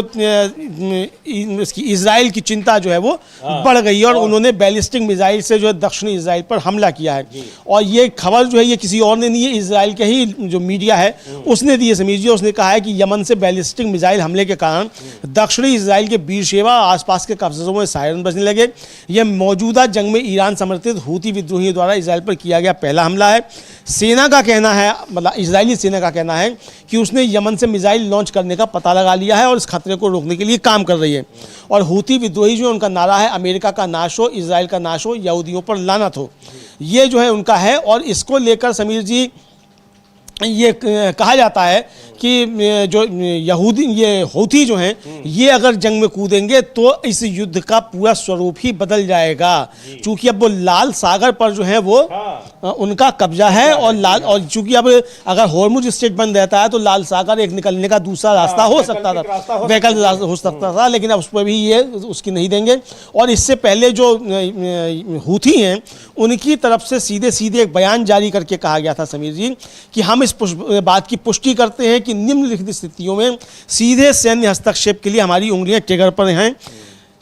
इसकी इजराइल की चिंता जो है वो बढ़ गई है। और उन्होंने बैलिस्टिक मिसाइल से जो है दक्षिणी इजराइल पर हमला किया है। और ये खबर जो है ये किसी और ने नहीं है, इजराइल के ही जो मीडिया है उसने दी है समीर जी। उसने कहा है कि यमन से बैलिस्टिक मिसाइल हमले के कारण दक्षिणी इजराइल के बीरशेबा आसपास के कब्जों में सायरन बजने लगे। यह मौजूदा जंग में ईरान समर्थित हूती विद्रोहियों द्वारा इजराइल पर किया गया पहला हमला है। सेना का कहना है, मतलब इजरायली सेना का कहना है कि उसने यमन से मिसाइल लॉन्च करने का पता लगा लिया है और इस खतरे को रोकने के लिए काम कर रही है। और हूती विद्रोही जो उनका नारा है अमेरिका का नाश हो, इजराइल का नाश हो, यहूदियों पर लानत हो, ये जो है उनका है। और इसको लेकर समीर जी ये कहा जाता है कि जो यहूदी ये हूती जो हैं ये अगर जंग में कूदेंगे तो इस युद्ध का पूरा स्वरूप ही बदल जाएगा। चूंकि अब वो लाल सागर पर जो है वो उनका कब्जा है। और चूंकि अब अगर होर्मुज स्ट्रेट बंद रहता है तो लाल सागर एक निकलने का दूसरा रास्ता हो सकता था, वैकल्पिक हो सकता था, लेकिन अब उस पर भी ये उसकी नहीं देंगे। और इससे पहले जो हूती हैं उनकी तरफ से सीधे सीधे एक बयान जारी करके कहा गया था समीर जी कि हम इस बात की पुष्टि करते हैं कि निम्नलिखित स्थितियों में सीधे सैन्य हस्तक्षेप के लिए हमारी उंगलियां ट्रिगर पर हैं।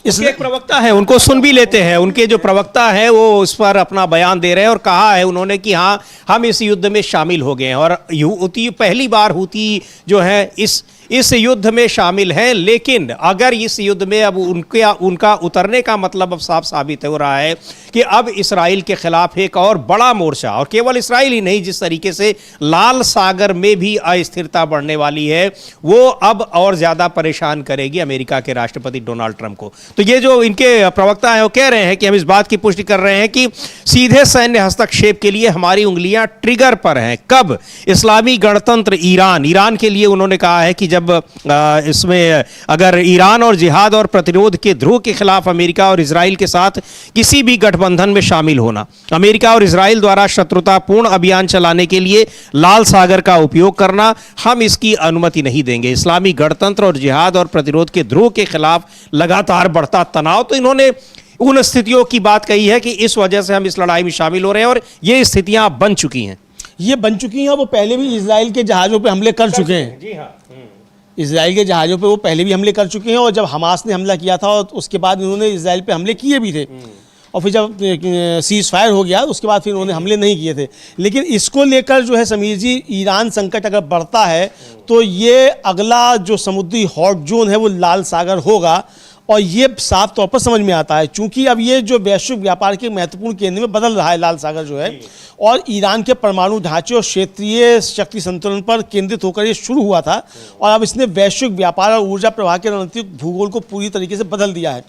इसलिए एक प्रवक्ता है, उनको सुन भी लेते हैं। उनके जो प्रवक्ता है वो इस पर अपना बयान दे रहे हैं और कहा है उन्होंने कि हाँ हम इस युद्ध में शामिल हो गए हैं। और हूती पहली बार हूती जो है इस युद्ध में शामिल हैं। लेकिन अगर इस युद्ध में अब उनका उतरने का मतलब अब साफ साबित हो रहा है कि अब इसराइल के खिलाफ एक और बड़ा मोर्चा, और केवल इसराइल ही नहीं, जिस तरीके से लाल सागर में भी अस्थिरता बढ़ने वाली है वो अब और ज़्यादा परेशान करेगी अमेरिका के राष्ट्रपति डोनाल्ड ट्रंप को। तो ये जो इनके प्रवक्ता हैं वो कह रहे हैं कि हम इस बात की पुष्टि कर रहे हैं कि सीधे सैन्य हस्तक्षेप के लिए हमारी उंगलियां ट्रिगर पर हैं। कब? इस्लामी गणतंत्र ईरान के लिए उन्होंने कहा है कि जब इसमें अगर ईरान और जिहाद और प्रतिरोध के ध्रुव के खिलाफ अमेरिका और इजराइल के साथ किसी भी गठबंधन में शामिल होना, अमेरिका और इजराइल द्वारा शत्रुतापूर्ण अभियान चलाने के लिए लाल सागर का उपयोग करना, हम इसकी अनुमति नहीं देंगे। इस्लामी गणतंत्र और जिहाद और प्रतिरोध के ध्रुव के खिलाफ लगातार बढ़ता तनाव, तो इन्होंने उन स्थितियों की बात कही है कि इस वजह से हम इस लड़ाई में शामिल हो रहे हैं और ये स्थितियां बन चुकी हैं। ये बन चुकी हैं। वो पहले भी इजराइल के जहाज़ों पे हमले कर चुके हैं। जी हाँ, इजराइल के जहाज़ों पे वो पहले भी हमले कर चुके हैं। और जब हमास ने हमला किया था और उसके बाद इन्होंने इजराइल पे हमले किए भी थे। और फिर जब सीज फायर हो गया उसके बाद फिर उन्होंने हमले नहीं किए थे। लेकिन इसको लेकर जो है समीर जी, ईरान संकट अगर बढ़ता है तो ये अगला जो समुद्री हॉट जोन है वो लाल सागर होगा। और ये साफ तौर पर समझ में आता है चूंकि अब ये जो वैश्विक व्यापार के महत्वपूर्ण केंद्र में बदल रहा है लाल सागर जो है, और ईरान के परमाणु ढांचे और क्षेत्रीय शक्ति संतुलन पर केंद्रित होकर ये शुरू हुआ था। और अब इसने वैश्विक व्यापार और ऊर्जा प्रवाह के रणनीतिक भूगोल को पूरी तरीके से बदल दिया है।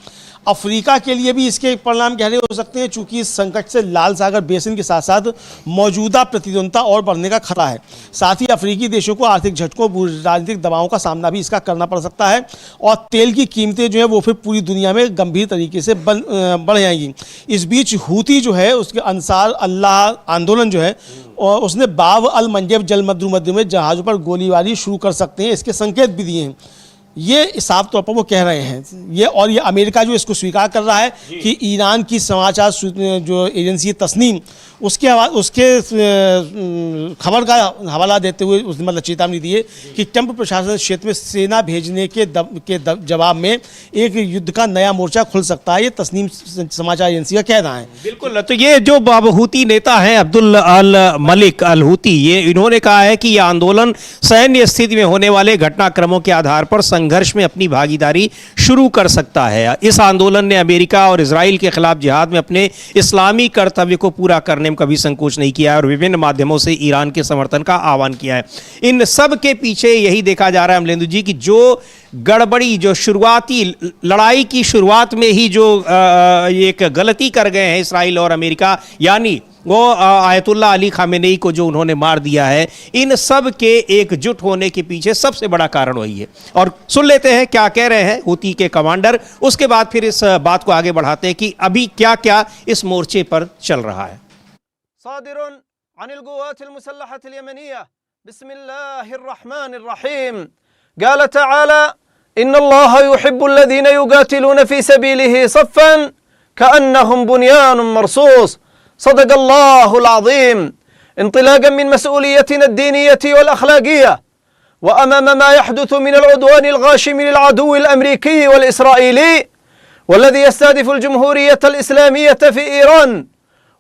अफ्रीका के लिए भी इसके परिणाम गहरे हो सकते हैं, चूंकि इस संकट से लाल सागर बेसिन के साथ साथ मौजूदा प्रतिद्वंदता और बढ़ने का खतरा है। साथ ही अफ्रीकी देशों को आर्थिक झटकों, राजनीतिक दबावों का सामना भी इसका करना पड़ सकता है और तेल की कीमतें जो है वो फिर पूरी दुनिया में गंभीर तरीके से बढ़ जाएंगी। इस बीच हूती जो है उसके अंसार अल्लाह आंदोलन जो है और उसने बाब अल मंडेब जल मध्य में जहाज़ों पर गोलीबारी शुरू कर सकते हैं, इसके संकेत भी दिए हैं। ये साफ तौर पर वो कह रहे हैं ये, और ये अमेरिका जो इसको स्वीकार कर रहा है कि ईरान की समाचार जो एजेंसी तस्नीम उसके खबर का हवाला देते हुए उसने मतलब चेतावनी दी है कि ट्रंप प्रशासन क्षेत्र में सेना भेजने के जवाब में एक युद्ध का नया मोर्चा खुल सकता है। ये तस्नीम समाचार एजेंसी का कहना है। बिल्कुल, तो ये जो हूती नेता हैं अब्दुल अल मलिक अल हूती, ये इन्होंने कहा है कि यह आंदोलन सैन्य स्थिति में होने वाले घटनाक्रमों के आधार पर संघर्ष में अपनी भागीदारी शुरू कर सकता है। इस आंदोलन ने अमेरिका और इजराइल के खिलाफ जिहाद में अपने इस्लामी कर्तव्य को पूरा करने में कभी संकोच नहीं किया है और विभिन्न माध्यमों से ईरान के समर्थन का आह्वान किया है। इन सब के पीछे यही देखा जा रहा है अमलेंदु जी कि जो गड़बड़ी, जो शुरुआती लड़ाई की शुरुआत में ही जो एक गलती कर गए हैं इसराइल और अमेरिका, यानी वो आयतुल्लाह अली खामेनेई को जो उन्होंने मार दिया है, इन सब के एकजुट होने के पीछे सबसे बड़ा कारण वही है। और सुन लेते हैं क्या कह रहे हैं हूती के कमांडर, उसके बाद फिर इस बात को आगे बढ़ाते हैं कि अभी क्या क्या इस मोर्चे पर चल रहा है। सादिरुन अनिल गुवातिल मुसल्लहतिल यमनिया बिस्मिल्लाहिर रहमानिर रहीम क़ाल तआला इन्नल्लाह युहिब्बुल्लज़ीना युक़ातिलूना फ़ी सबीलिही सफ़्फ़न कअन्नहुम बुन्यानुम मरसूस सदक़ल्लाहुल अज़ीम इंतिलाक़न मिन मसऊलियतिना अद्दीनिय्यति वल अख़लाक़िय्या वअमाम मा यहदुथु मिनल उद्वानिल ग़ाशिमि लिल अदुव्विल अमरीकी वल इसराईली वल्लज़ी यस्तहदिफुल जमहूरियतल इस्लामिय्यत फ़ी ईरान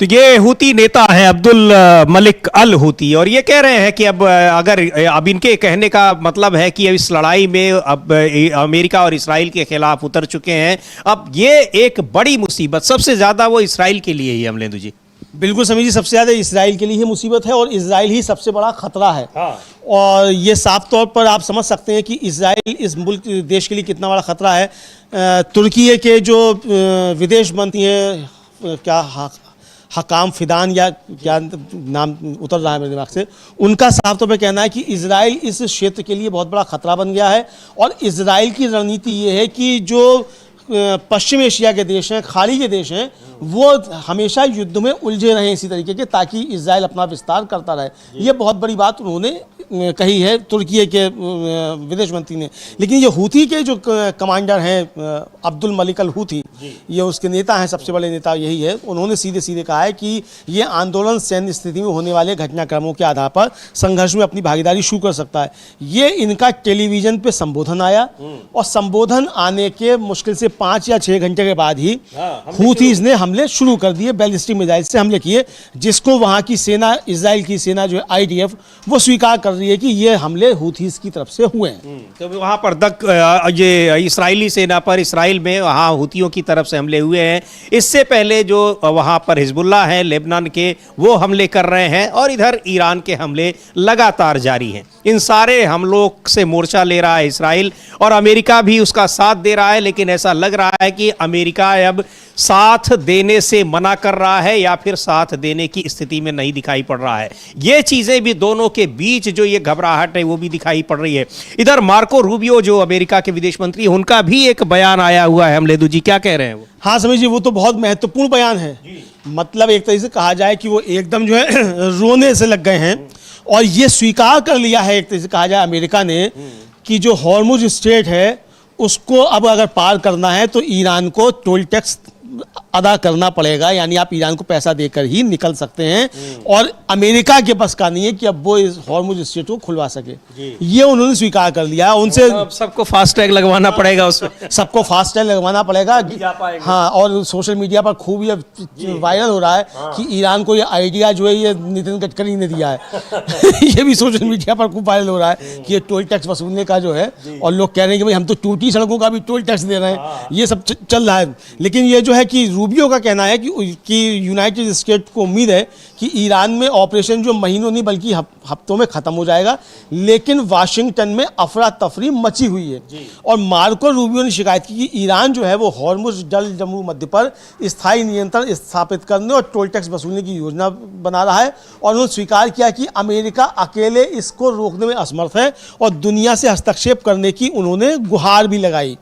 तो ये हूती नेता हैं अब्दुल मलिक अल हूती और ये कह रहे हैं कि अब इनके कहने का मतलब है कि इस लड़ाई में अब अमेरिका और इसराइल के खिलाफ उतर चुके हैं। अब ये एक बड़ी मुसीबत सबसे ज़्यादा वो इसराइल के लिए ही है अमलेंदु जी। बिल्कुल समीर जी, सबसे ज़्यादा इसराइल के लिए ही मुसीबत है और इसराइल ही सबसे बड़ा खतरा है। और ये साफ तौर पर आप समझ सकते हैं कि इसराइल इस मुल्क देश के लिए कितना बड़ा खतरा है। तुर्की के जो विदेश मंत्री हैं, क्या हकाम फिदान या क्या नाम उतर रहा है मेरे दिमाग से, उनका साफ तौर पर कहना है कि इसराइल इस क्षेत्र के लिए बहुत बड़ा खतरा बन गया है। और इसराइल की रणनीति ये है कि जो पश्चिम एशिया के देश हैं, खाड़ी के देश हैं, वो हमेशा युद्ध में उलझे रहें इसी तरीके के, ताकि इजराइल अपना विस्तार करता रहे। ये बहुत बड़ी बात उन्होंने कही है तुर्की के विदेश मंत्री ने। लेकिन ये हूती के जो कमांडर हैं अब्दुल मलिक अल हूती, ये उसके नेता हैं, सबसे बड़े नेता यही है। उन्होंने सीधे सीधे कहा है कि ये आंदोलन सैन्य स्थिति में होने वाले घटनाक्रमों के आधार पर संघर्ष में अपनी भागीदारी शुरू कर सकता है। ये इनका टेलीविजन पे संबोधन आया और संबोधन आने के मुश्किल से 5 या 6 घंटे के बाद ही हूथीज ने हमले शुरू कर दिए, बैलिस्टिक मिसाइल से हमले किए, जिसको वहाँ की सेना, इजराइल की सेना जो है IDF, वो स्वीकार कर रही है कि ये हमले हूथीज की तरफ से हुए हैं। तो वहाँ पर ये इस्राएली सेना पर इसराइल में वहाँ हूथियों की तरफ से हमले हुए हैं। इससे पहले जो वहाँ पर हिजबुल्लाह है लेबनान के, वो हमले कर रहे हैं और इधर ईरान के हमले लगातार जारी हैं। इन सारे हमलों से मोर्चा ले रहा है इसराइल और अमेरिका भी उसका साथ दे रहा है। लेकिन ऐसा लग रहा है कि अमेरिका अब साथ देने से मना कर रहा है या फिर साथ देने की स्थिति में नहीं दिखाई पड़ रहा है। ये चीज़ें भी दोनों के बीच जो ये घबराहट है वो भी दिखाई पड़ रही है। इधर मार्को रूबियो जो अमेरिका के विदेश मंत्री, उनका भी एक बयान आया हुआ है। अमलेदु जी क्या कह रहे हैं वो? हाँ समीर जी, वो तो बहुत महत्वपूर्ण बयान है। मतलब एक तरीके से कहा जाए कि वो एकदम जो है रोने से लग गए हैं और ये स्वीकार कर लिया है, एक तरह से कहा जाए अमेरिका ने, कि जो हॉर्मुज स्ट्रेट है उसको अब अगर पार करना है तो ईरान को टोल टैक्स अदा करना पड़ेगा, यानी आप ईरान को पैसा देकर ही निकल सकते हैं, और अमेरिका के पास का नहीं है कि अब वो इस हॉर्मुज स्ट्रेट को खुलवा सके। ये उन्होंने स्वीकार कर लिया। उनसे सबको फास्ट टैग लगवाना पड़ेगा, उसमें सबको फास्ट टैग लगवाना पड़ेगा। हाँ, और सोशल मीडिया पर खूब ये वायरल हो रहा है कि ईरान को ये आइडिया जो है ये नितिन गडकरी ने दिया है। ये भी सोशल मीडिया पर खूब वायरल हो रहा है कि ये टोल टैक्स वसूलने का जो है, और लोग कह रहे हैं कि भाई हम तो टूटी सड़कों का भी टोल टैक्स दे रहे हैं। ये सब चल रहा है। लेकिन ये जो है कि रूबियो का कहना है कि यूनाइटेड स्टेट को उम्मीद है कि ईरान में ऑपरेशन जो महीनों नहीं बल्कि हफ्तों में खत्म हो जाएगा। लेकिन वाशिंगटन में अफरा तफरी मची हुई है, और मार्को रूबियो ने शिकायत की कि ईरान जो है वो हॉर्मुज जल जम्मू मध्य पर स्थायी नियंत्रण स्थापित करने और टोल टैक्स वसूलने की योजना बना रहा है। और उन्होंने स्वीकार किया कि अमेरिका अकेले इसको रोकने में असमर्थ है, और दुनिया से हस्तक्षेप करने की उन्होंने गुहार भी लगाई।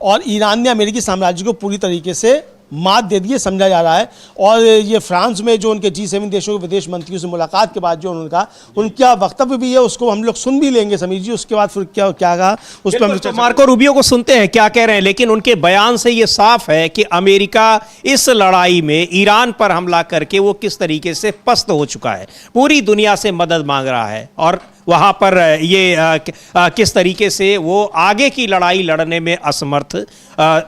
और ईरान ने अमेरिकी साम्राज्य को पूरी तरीके से मात दे दी, समझा जा रहा है। और ये फ्रांस में जो उनके G7 देशों के विदेश मंत्रियों से मुलाकात के बाद जो उनका वक्तव्य भी है, उसको हम लोग सुन भी लेंगे समीर जी। उसके बाद फिर क्या कहा उस पर तो मार्को रूबियो को सुनते हैं क्या कह रहे हैं। लेकिन उनके बयान से ये साफ है कि अमेरिका इस लड़ाई में ईरान पर हमला करके वो किस तरीके से पस्त हो चुका है, पूरी दुनिया से मदद मांग रहा है, और वहाँ पर ये किस तरीके से वो आगे की लड़ाई लड़ने में असमर्थ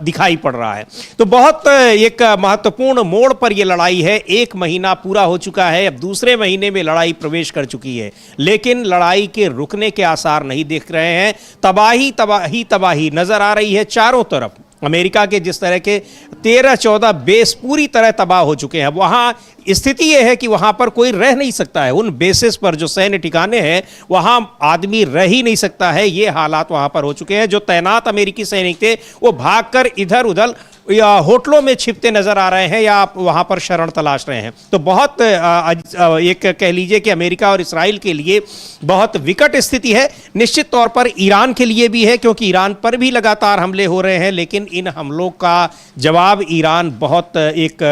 दिखाई पड़ रहा है। तो बहुत एक महत्वपूर्ण मोड़ पर ये लड़ाई है। 1 महीना पूरा हो चुका है, अब दूसरे महीने में लड़ाई प्रवेश कर चुकी है, लेकिन लड़ाई के रुकने के आसार नहीं दिख रहे हैं। तबाही तबाही तबाही नजर आ रही है चारों तरफ। अमेरिका के जिस तरह के 13-14 बेस पूरी तरह तबाह हो चुके हैं। वहाँ स्थिति यह है कि वहाँ पर कोई रह नहीं सकता है। उन बेसिस पर जो सैन्य ठिकाने हैं वहाँ आदमी रह ही नहीं सकता है। ये हालात वहाँ पर हो चुके हैं। जो तैनात अमेरिकी सैनिक थे वो भागकर इधर उधर या होटलों में छिपते नजर आ रहे हैं या वहाँ पर शरण तलाश रहे हैं। तो बहुत एक कह लीजिए कि अमेरिका और इसराइल के लिए बहुत विकट स्थिति है। निश्चित तौर पर ईरान के लिए भी है, क्योंकि ईरान पर भी लगातार हमले हो रहे हैं, लेकिन इन हमलों का जवाब ईरान बहुत एक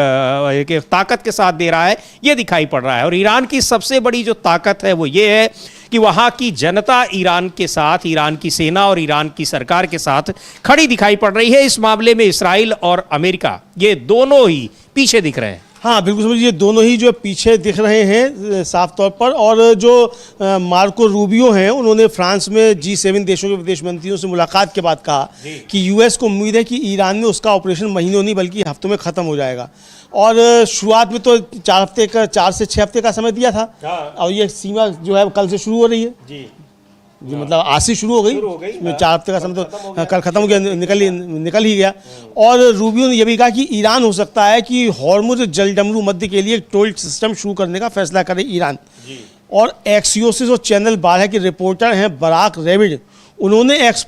ताकत के साथ दे रहा है, ये दिखाई पड़ रहा है। और ईरान की सबसे बड़ी जो ताकत है वो ये है कि वहाँ की जनता ईरान के साथ, ईरान की सेना और ईरान की सरकार के साथ खड़ी दिखाई पड़ रही है। इस मामले में इसराइल और अमेरिका ये दोनों ही पीछे दिख रहे हैं। हाँ बिल्कुल समझिए, ये दोनों ही जो पीछे दिख रहे हैं साफ तौर पर। और जो मार्को रूबियो हैं उन्होंने फ्रांस में G7 देशों के विदेश मंत्रियों से मुलाकात के बाद कहा कि यूएस को उम्मीद है कि ईरान में उसका ऑपरेशन महीनों नहीं बल्कि हफ्तों में ख़त्म हो जाएगा। और शुरुआत में तो 4 से 6 हफ्ते का समय दिया था, और ये सीमा जो है कल से शुरू हो रही है जी। मतलब आज से शुरू हो गई 4 हफ्ते का समय तो कल खत्म हो गया, निकल ही गया। और रूबियो ने यह भी कहा कि ईरान हो सकता है कि हॉर्मुज जलडमरू मध्य के लिए एक टोल सिस्टम शुरू करने का फैसला करे ईरान। और एक्सियोसिस और चैनल 12 के रिपोर्टर हैं बराक रेविड, उन्होंने एक्स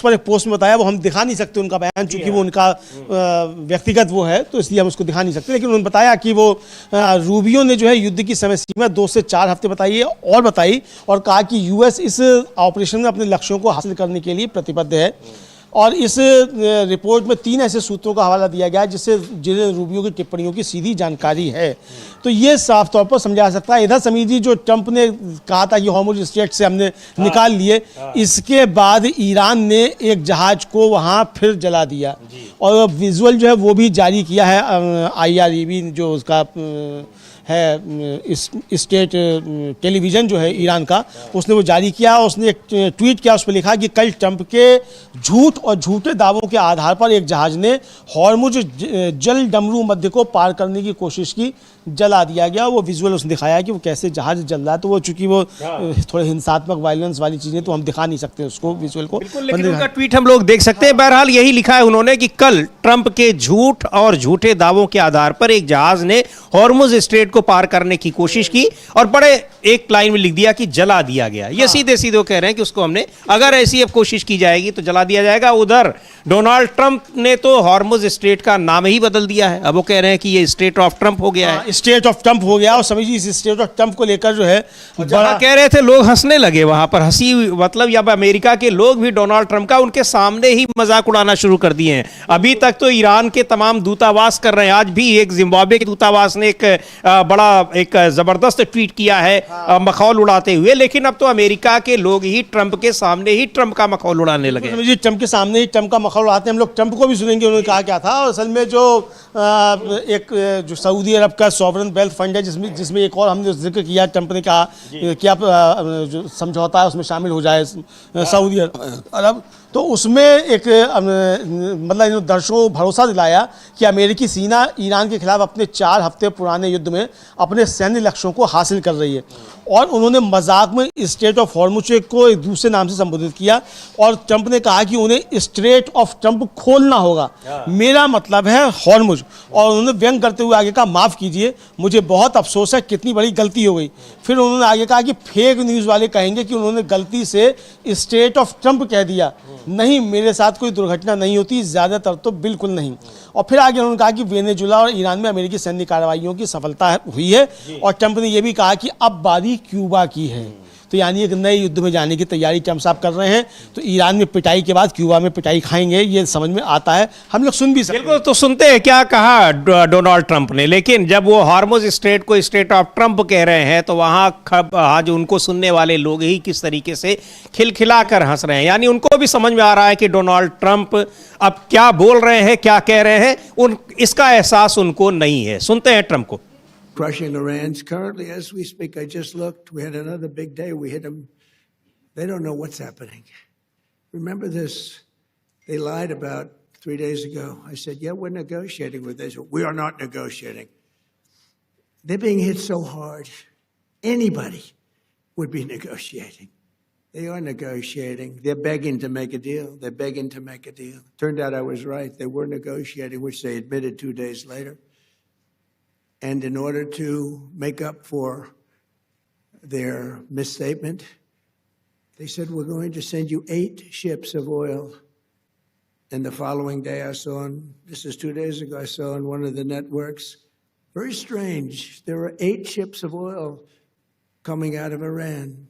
पर एक पोस्ट में बताया, वो हम दिखा नहीं सकते उनका बयान चूंकि वो उनका व्यक्तिगत वो है तो इसलिए हम उसको दिखा नहीं सकते। लेकिन उन्होंने बताया कि वो रूबियो ने जो है युद्ध की समय सीमा 2 से 4 हफ्ते बताई और कहा कि यूएस इस ऑपरेशन में अपने लक्ष्यों को हासिल करने के लिए प्रतिबद्ध है। और इस रिपोर्ट में 3 ऐसे सूत्रों का हवाला दिया गया जिन्हें रूबियो की टिप्पणियों की सीधी जानकारी है। तो ये साफ तौर पर समझा जा सकता है। इधर समीर जी, जो ट्रंप ने कहा था कि हॉर्मुज स्ट्रेट से हमने निकाल लिए, इसके बाद ईरान ने एक जहाज को वहाँ फिर जला दिया, और विजुअल जो है वो भी जारी किया है। IREB जो उसका है स्टेट टेलीविज़न जो है ईरान का, उसने वो जारी किया। उसने एक ट्वीट किया, उस पर लिखा कि कल ट्रंप के झूठ और झूठे दावों के आधार पर एक जहाज ने हॉर्मुज जल डमरू मध्य को पार करने की कोशिश की, जला दिया गया। वो विजुअल उसने दिखाया कि वो कैसे जहाज जल रहा है। तो वो चूंकि वो थोड़े हिंसात्मक वायलेंस वाली चीज़ें तो हम दिखा नहीं सकते उसको विजुअल को, लेकिन उनका ट्वीट हम लोग देख सकते हैं। बहरहाल यही लिखा है उन्होंने कि कल ट्रंप के झूठ और झूठे दावों के आधार पर एक जहाज ने हॉर्मुज स्ट्रेट को पार करने की कोशिश की, और बड़े एक लाइन में लिख दिया कि जला दिया गया। ये सीधे सीधे कह रहे हैं कि उसको हमने, अगर ऐसी अब कोशिश की जाएगी तो जला दिया जाएगा। उधर डोनाल्ड ट्रंप ने तो हॉर्मुज स्ट्रेट का नाम ही बदल दिया है। अब वो कह रहे हैं कि ये स्टेट ऑफ ट्रंप हो गया है, स्टेट ऑफ ट्रंप हो गया। और समझिए इस स्टेट ऑफ ट्रंप को लेकर जो है जहां कह रहे थे लोग हंसने लगे, वहां पर हंसी मतलब या अमेरिका के लोग भी डोनाल्ड ट्रंप का उनके सामने ही मजाक उड़ाना शुरू कर दिए हैं। अभी तक तो ईरान के तमाम दूतावास कर रहे हैं। आज भी एक जिम्बाब्वे के दूतावास ने एक बड़ा एक जबरदस्त ट्वीट किया है मखौल उड़ाते हुए, लेकिन अब तो अमेरिका के लोग ही ट्रंप के सामने ही ट्रंप का मखौल उड़ाने लगे हैं। जी, ट्रंप के सामने ही ट्रंप का मखौल उड़ाते हैं। हम लोग ट्रंप को भी सुनेंगे उन्होंने कहा क्या था। और असल में जो जो सऊदी अरब का सॉवरन वेल्थ फंड है, जिसमें एक और हमने जिक्र किया, ट्रंप ने कहा कि आप जो समझौता है उसमें शामिल हो जाए सऊदी अरब, तो उसमें एक मतलब दर्शकों को भरोसा दिलाया कि अमेरिकी सेना ईरान के खिलाफ अपने 4 हफ्ते पुराने युद्ध में अपने सैन्य लक्ष्यों को हासिल कर रही है। और उन्होंने मजाक में स्ट्रेट ऑफ हॉर्मुज को एक दूसरे नाम से संबोधित किया और ट्रंप ने कहा कि उन्हें स्ट्रेट ऑफ ट्रंप खोलना होगा, मेरा मतलब है हॉर्मुज। और उन्होंने व्यंग करते हुए आगे कहा, माफ़ कीजिए, मुझे बहुत अफसोस है, कितनी बड़ी गलती हो गई। फिर उन्होंने आगे कहा कि फेक न्यूज़ वाले कहेंगे कि उन्होंने गलती से स्ट्रेट ऑफ ट्रंप कह दिया। नहीं, मेरे साथ कोई दुर्घटना नहीं होती, ज़्यादातर तो बिल्कुल नहीं। और फिर आगे उन्होंने कहा कि वेनेजुला और ईरान में अमेरिकी सैन्य कार्रवाइयों की सफलता हुई है। और ट्रंप ने यह भी कहा कि अब बारी क्यूबा की है। तो यानी एक नए युद्ध में जाने की तैयारी ट्रंप साहब कर रहे हैं। तो ईरान में पिटाई के बाद क्यूबा में पिटाई खाएंगे, ये समझ में आता है, हम लोग सुन भी सकते हैं। बिल्कुल, तो सुनते हैं क्या कहा डोनाल्ड ट्रंप ने। लेकिन जब वो हॉर्मुज स्ट्रेट को स्ट्रेट ऑफ ट्रंप कह रहे हैं तो वहाँ जो उनको सुनने वाले लोग ही किस तरीके से खिलखिला कर हंस रहे हैं। यानी उनको भी समझ में आ रहा है कि डोनाल्ड ट्रंप अब क्या बोल रहे हैं, क्या कह रहे हैं, इसका एहसास उनको नहीं है। सुनते हैं ट्रंप को। Crushing Iran's currently, as we speak. I just looked. We had another big day. We hit them. They don't know what's happening. Remember this? They lied about 3 days ago. I said, yeah, we're negotiating with Israel. We are not negotiating. They're being hit so hard. Anybody would be negotiating. They are negotiating. They're begging to make a deal. They're begging to make a deal. Turned out I was right. They were negotiating, which they admitted 2 days later. And in order to make up for their misstatement, they said, we're going to send you 8 ships of oil. And the following day I saw, this is 2 days ago, I saw on one of the networks, very strange, there were 8 ships of oil coming out of Iran.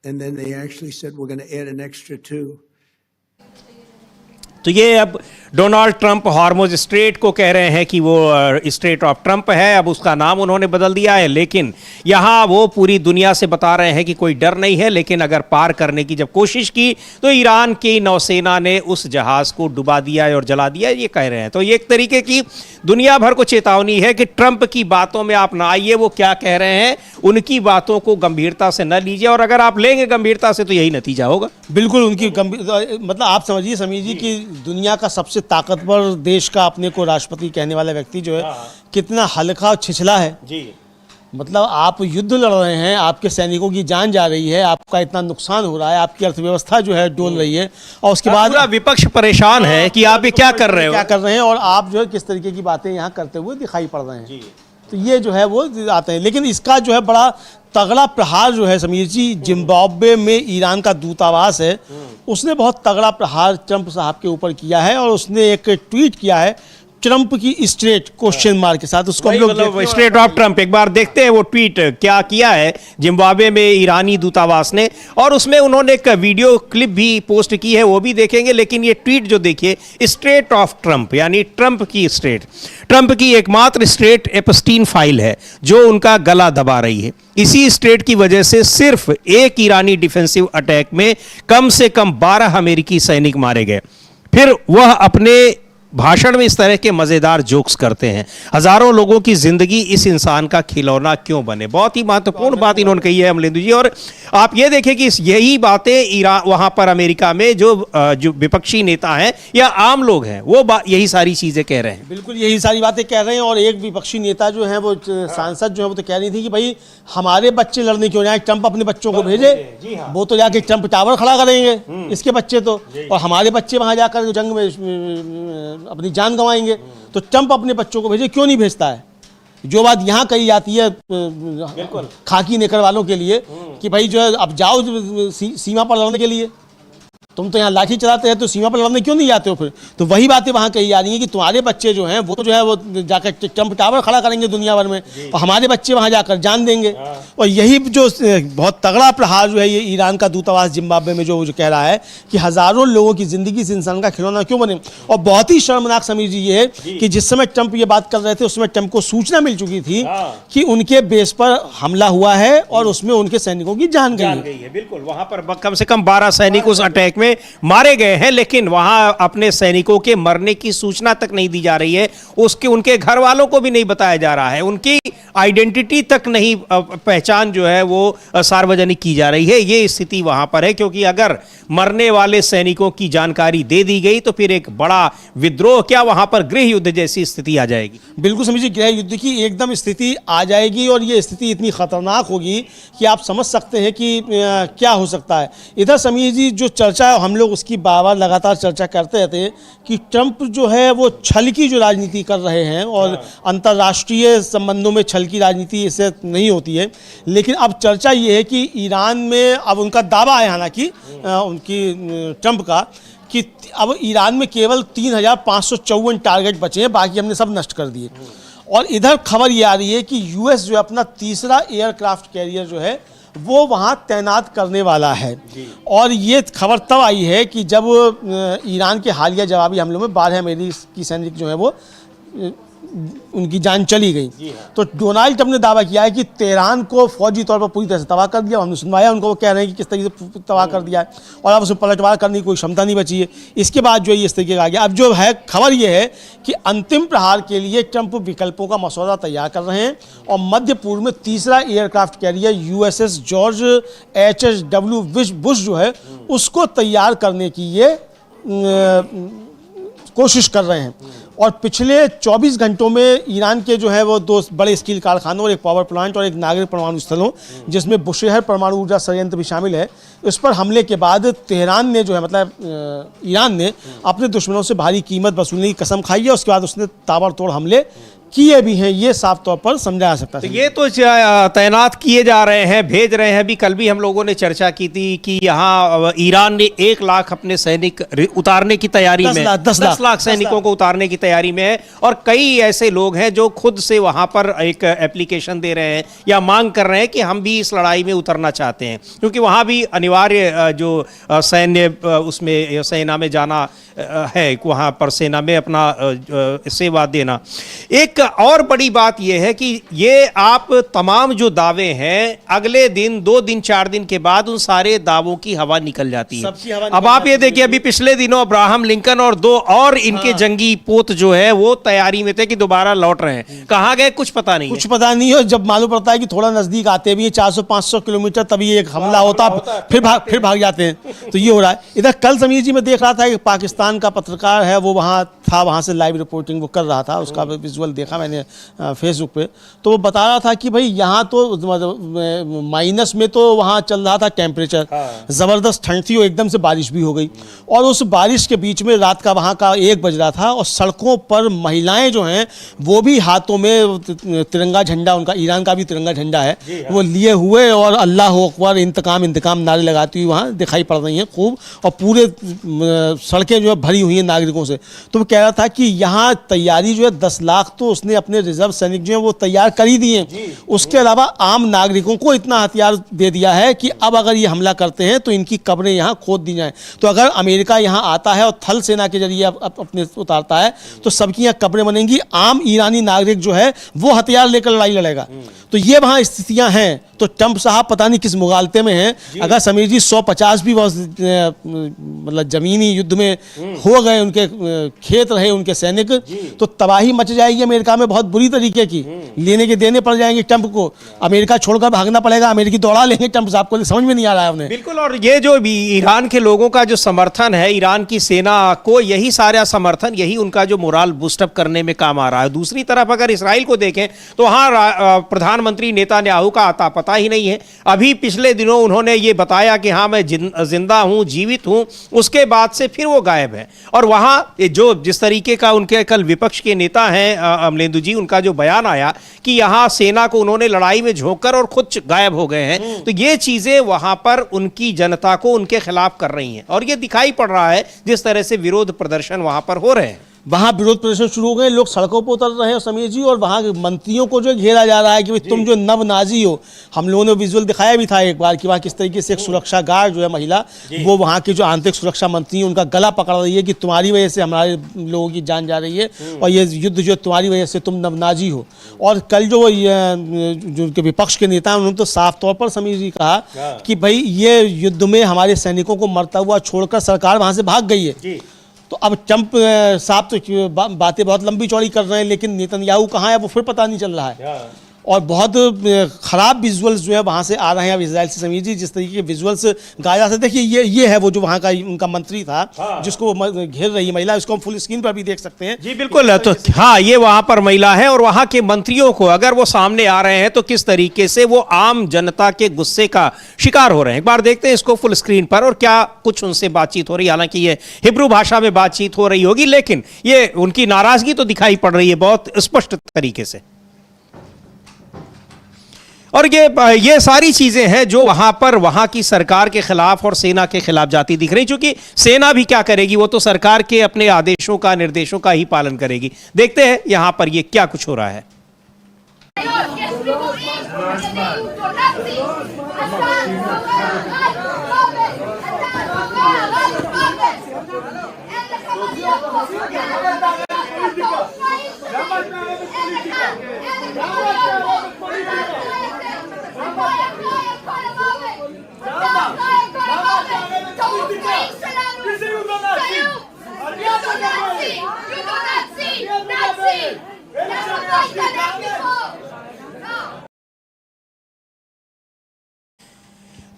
And then they actually said, we're going to add an extra 2. तो ये अब Donald Trump Hormuz strait को कह रहे हैं कि वो straight of Trump है। अब उसका नाम उन्होंने बदल दिया है, लेकिन यहाँ वो पूरी दुनिया से बता रहे हैं कि कोई डर नहीं है। लेकिन अगर पार करने की जब कोशिश की तो ईरान की नौसेना ने उस जहाज़ को डुबा दिया और जला दिया, ये कह रहे हैं। तो ये एक तरीके की दुनिया भर को चेतावनी है कि ट्रंप की बातों में आप ना आइए, वो क्या कह रहे हैं उनकी बातों को गंभीरता से न लीजिए। और अगर आप लेंगे गंभीरता से तो यही नतीजा होगा। बिल्कुल, उनकी मतलब आप समझिए समीर जी कि दुनिया का सबसे ताकतवर देश का अपने को राष्ट्रपति कहने वाला व्यक्ति जो है कितना हल्का और छिछला है जी। मतलब आप युद्ध लड़ रहे हैं, आपके सैनिकों की जान जा रही है, आपका इतना नुकसान हो रहा है, आपकी अर्थव्यवस्था जो है डोल रही है, और उसके बाद पूरा विपक्ष परेशान है कि आप ये क्या कर रहे हो, क्या कर रहे हैं, और आप जो है किस तरीके की बातें यहाँ करते हुए दिखाई पड़ रहे हैं। तो ये जो है वो आते हैं। लेकिन इसका जो है बड़ा तगड़ा प्रहार जो है समीर जी, जिम्बाब्वे में ईरान का दूतावास है, उसने बहुत तगड़ा प्रहार ट्रंप साहब के ऊपर किया है। और उसने एक ट्वीट किया है ट्रंप की स्ट्रेट क्वेश्चन मार्क के साथ। उसको हम लोग स्ट्रेट ऑफ ट्रंप एक बार देखते हैं वो ट्वीट क्या किया है जिम्बाब्वे में ईरानी दूतावास ने। और उसमें उन्होंने एक वीडियो क्लिप भी पोस्ट की है, वो भी देखेंगे। लेकिन ये ट्वीट जो देखिए, स्ट्रेट ऑफ ट्रंप यानी ट्रंप की स्ट्रेट, ट्रंप की एकमात्र स्ट्रेट एप्स्टीन फाइल है जो उनका गला दबा रही है। इसी स्ट्रेट की वजह से सिर्फ एक ईरानी डिफेंसिव अटैक में कम से कम 12 अमेरिकी सैनिक मारे गए। फिर वह अपने भाषण में इस तरह के मजेदार जोक्स करते हैं, हजारों लोगों की जिंदगी इस इंसान का खिलौना क्यों बने। बहुत ही महत्वपूर्ण बात इन्होंने कही है अमलेंदु जी। और आप ये देखें कि यही बातें ईरान वहां पर अमेरिका में जो विपक्षी नेता हैं या आम लोग हैं वो यही सारी चीजें कह रहे हैं। बिल्कुल यही सारी बातें कह रहे हैं। और एक विपक्षी नेता जो है वो सांसद जो है वो तो कह रही थी कि भाई हमारे बच्चे लड़ने क्यों जाए, ट्रंप अपने बच्चों को भेजे, वो तो जाके ट्रंप टावर खड़ा करेंगे इसके बच्चे तो, और हमारे बच्चे वहां जाकर जंग में अपनी जान गंवाएंगे। तो ट्रंप अपने बच्चों को भेजे, क्यों नहीं भेजता है। जो बात यहाँ कही जाती है खाकी नेकर वालों के लिए कि भाई जो है अब जाओ सीमा पर लड़ने के लिए, तुम तो यहाँ लाठी चलाते हैं तो सीमा पर लड़ने क्यों नहीं जाते हो फिर? तो वही बातें वहाँ कही जा रही हैं कि तुम्हारे बच्चे जो हैं वो जाकर ट्रंप टावर खड़ा करेंगे दुनिया भर में और हमारे बच्चे वहाँ जाकर जान देंगे। और यही जो बहुत तगड़ा प्रहार जो है ये ईरान का दूतावास जिम्बाब्वे में जो कह रहा है कि हज़ारों लोगों की ज़िंदगी से इंसान का खिलौना क्यों बने। और बहुत ही शर्मनाक समीर जी ये है कि जिस समय ट्रंप ये बात कर रहे थे उस समय ट्रंप को सूचना मिल चुकी थी कि उनके बेस पर हमला हुआ है और उसमें उनके सैनिकों की जान गई है। बिल्कुल, वहां पर कम से कम 12 सैनिक उस अटैक में मारे गए हैं, लेकिन वहां अपने सैनिकों के मरने की सूचना तक नहीं दी जा रही है, उनके घर वालों को भी नहीं बताया जा रहा है, उनकी आइडेंटिटी तक नहीं, पहचान जो है वो सार्वजनिक की जा रही है। ये स्थिति वहां पर है क्योंकि अगर मरने वाले सैनिकों की जानकारी दे दी गई तो फिर एक बड़ा विद्रोह, क्या वहां पर गृह युद्ध जैसी स्थिति आ जाएगी। बिल्कुल समझिए, गृह युद्ध की एकदम स्थिति आ जाएगी और ये स्थिति इतनी खतरनाक होगी कि आप समझ सकते हैं कि क्या हो सकता है। इधर समीर जी जो चर्चा हम लोग उसकी बार लगातार चर्चा करते रहते हैं कि ट्रंप जो है वो छल की जो राजनीति कर रहे हैं और अंतर्राष्ट्रीय संबंधों में छल की राजनीति इससे नहीं होती है। लेकिन अब चर्चा ये है कि ईरान में अब उनका दावा है, हालांकि उनकी ट्रंप का, कि अब ईरान में केवल 3,554 टारगेट बचे हैं, बाकी हमने सब नष्ट कर दिए। और इधर खबर ये आ रही है कि यूएस जो अपना तीसरा एयरक्राफ्ट कैरियर जो है वो वहाँ तैनात करने वाला है। और ये खबर तब आई है कि जब ईरान के हालिया जवाबी हमलों में 12 अमेरिकी सैनिक जो है वो उनकी जान चली गई। तो डोनाल्ड ट्रंप ने दावा किया है कि तेहरान को फौजी तौर पर पूरी तरह से तबाह कर दिया। हमने सुनवाया उनको, वो कह रहे हैं कि किस तरीके से तबाह कर दिया है और अब उसमें पलटवार करने की कोई क्षमता नहीं बची है। इसके बाद जो है इस तरीके का आ गया। अब जो है खबर ये है कि अंतिम प्रहार के लिए ट्रंप विकल्पों का मसौदा तैयार कर रहे हैं और मध्य पूर्व में तीसरा aircraft carrier USS George HW Bush जो है उसको तैयार करने की ये कोशिश कर रहे हैं। और पिछले 24 घंटों में ईरान के जो है वो 2 बड़े स्टील कारखानों और एक पावर प्लांट और एक नागरिक परमाणु स्थलों जिसमें बुशेहर परमाणु ऊर्जा संयंत्र भी शामिल है, इस पर हमले के बाद तेहरान ने जो है मतलब ईरान ने अपने दुश्मनों से भारी कीमत वसूलने की कसम खाई है। उसके बाद उसने ताबड़तोड़ हमले किए भी हैं, ये साफ तौर पर समझा जा सकता है। तो ये तो तैनात किए जा रहे हैं, भेज रहे हैं। अभी कल भी हम लोगों ने चर्चा की थी कि यहाँ ईरान ने 1 लाख अपने सैनिक उतारने की तैयारी में, 10 लाख सैनिकों को उतारने की तैयारी में है। और कई ऐसे लोग हैं जो खुद से वहाँ पर एक एप्लीकेशन दे रहे हैं या मांग कर रहे हैं कि हम भी इस लड़ाई में उतरना चाहते हैं, क्योंकि वहाँ भी अनिवार्य जो सैन्य उसमें सेना में जाना है, वहाँ पर सेना में अपना सेवा देना। एक और बड़ी बात यह है कि ये आप तमाम जो दावे हैं अगले दिन 2 दिन 4 दिन के बाद उन सारे दावों की हवा निकल जाती है। अब आप ये देखिए, अभी पिछले दिनों अब्राहम लिंकन और 2 और इनके जंगी पोत जो है वो तैयारी में थे कि दोबारा लौट रहे हैं। कहाँ गए कुछ पता नहीं, कुछ पता नहीं है। जब मालूम पड़ता है कि थोड़ा नजदीक आते भी है 400-500 किलोमीटर, तभी एक हमला होता फिर भाग जाते हैं। तो ये हो रहा है। इधर कल समीर जी मैं देख रहा था कि पाकिस्तान का पत्रकार है वो वहाँ था, वहाँ से लाइव रिपोर्टिंग वो कर रहा था, उसका विजुअल देखा मैंने फेसबुक पे। तो वो बता रहा था कि भाई यहाँ तो माइनस में तो वहाँ चल रहा था टेम्परेचर, ज़बरदस्त ठंड थी और एकदम से बारिश भी हो गई। और उस बारिश के बीच में रात का वहाँ का 1 बज रहा था और सड़कों पर महिलाएं जो हैं वो भी हाथों में तिरंगा झंडा, उनका ईरान का भी तिरंगा झंडा है, वो लिए हुए और अल्लाह अकबर इंतकाम नारे लगाती हुई वहाँ दिखाई पड़ रही हैं खूब। और पूरे सड़कें जो है भरी हुई हैं नागरिकों से। तो वो कह रहा था कि यहाँ तैयारी जो है 10 लाख तो उसने अपने रिजर्व सैनिक जो हैं वो तैयार कर ही दिए। उसके अलावा आम नागरिकों को इतना हथियार दे दिया है कि अब अगर ये हमला करते हैं तो इनकी कब्रें यहाँ खोद दी जाएं। तो अगर अमेरिका यहाँ आता है और थल सेना के जरिए अपने उतारता है तो सबकी यहाँ कब्रें बनेंगी। आम ईरानी नागरिक जो है वो हथियार लेकर लड़ाई लड़ेगा। तो ये वहाँ स्थितियाँ हैं। तो ट्रंप साहब पता नहीं किस मुगालते में हैं। अगर समीर जी 150 भी मतलब जमीनी युद्ध में हो गए, उनके खेत रहे उनके सैनिक, तो तबाही मच जाएगी अमेरिका में बहुत बुरी तरीके की। लेने के देने पड़ जाएंगे ट्रंप को, अमेरिका छोड़कर भागना पड़ेगा, अमेरिकी दौड़ा लेंगे ट्रंप साहब को। समझ में नहीं आ रहा है उन्हें। बिल्कुल। और ये जो भी ईरान के लोगों का जो समर्थन है, ईरान की सेना को यही सारा समर्थन, यही उनका जो मोराल बूस्टअप करने में काम आ रहा है। दूसरी तरफ अगर इसराइल को देखें तो वहाँ प्रधानमंत्री नेतान्याहू का आता पता ही नहीं है। अभी पिछले दिनों उन्होंने ये बताया कि हाँ मैं जिंदा हूँ, जीवित हूँ, उसके बाद से फिर वो गायब है। और वहाँ जो जिस तरीके का उनके कल विपक्ष के नेता हैं अमलेंदु जी, उनका जो बयान आया कि यहाँ सेना को उन्होंने लड़ाई में झोंककर और खुद गायब हो गए हैं, तो ये चीजें वहां पर उनकी जनता को उनके खिलाफ कर रही हैं और ये दिखाई पड़ रहा है जिस तरह से विरोध प्रदर्शन वहां पर हो रहे हैं। वहाँ विरोध प्रदर्शन शुरू हो गए, लोग सड़कों पर उतर रहे हैं समीर जी, और वहाँ के मंत्रियों को जो घेरा जा रहा है कि भाई तुम जो नव नाजी हो। हम लोगों ने विजुअल दिखाया भी था एक बार कि वहाँ किस तरीके से एक सुरक्षा गार्ड जो है महिला, वो वहाँ के जो आंतरिक सुरक्षा मंत्री हैं उनका गला पकड़ रही है कि तुम्हारी वजह से हमारे लोगों की जान जा रही है और ये युद्ध जो तुम्हारी वजह से तुम नवनाजी हो। और कल जो विपक्ष के नेता हैं उन्होंने तो साफ तौर पर समीर जी कहा कि भाई ये युद्ध में हमारे सैनिकों को मरता हुआ छोड़कर सरकार वहाँ से भाग गई है। तो अब ट्रंप साहब तो बातें बहुत लंबी चौड़ी कर रहे हैं, लेकिन नेतन्याहू कहाँ है वो फिर पता नहीं चल रहा है। और बहुत ख़राब विजुअल्स जो है वहाँ से आ रहे हैं अब इजराइल से समीर जी, जिस तरीके के विजुअल्स गाजा से। देखिए ये है वो जो वहाँ का उनका मंत्री था, जिसको घेर रही महिला, इसको हम फुल स्क्रीन पर भी देख सकते हैं। जी बिल्कुल, तो हाँ ये वहाँ पर महिला है और वहाँ के मंत्रियों को अगर वो सामने आ रहे हैं तो किस तरीके से वो आम जनता के गुस्से का शिकार हो रहे हैं। एक बार देखते हैं इसको फुल स्क्रीन पर और क्या कुछ उनसे बातचीत हो रही है। हालांकि ये हिब्रू भाषा में बातचीत हो रही होगी, लेकिन ये उनकी नाराजगी तो दिखाई पड़ रही है बहुत स्पष्ट तरीके से। और ये सारी चीजें हैं जो वहां पर वहां की सरकार के खिलाफ और सेना के खिलाफ जाती दिख रही, क्योंकि सेना भी क्या करेगी, वो तो सरकार के अपने आदेशों का निर्देशों का ही पालन करेगी। देखते हैं यहां पर ये क्या कुछ हो रहा है।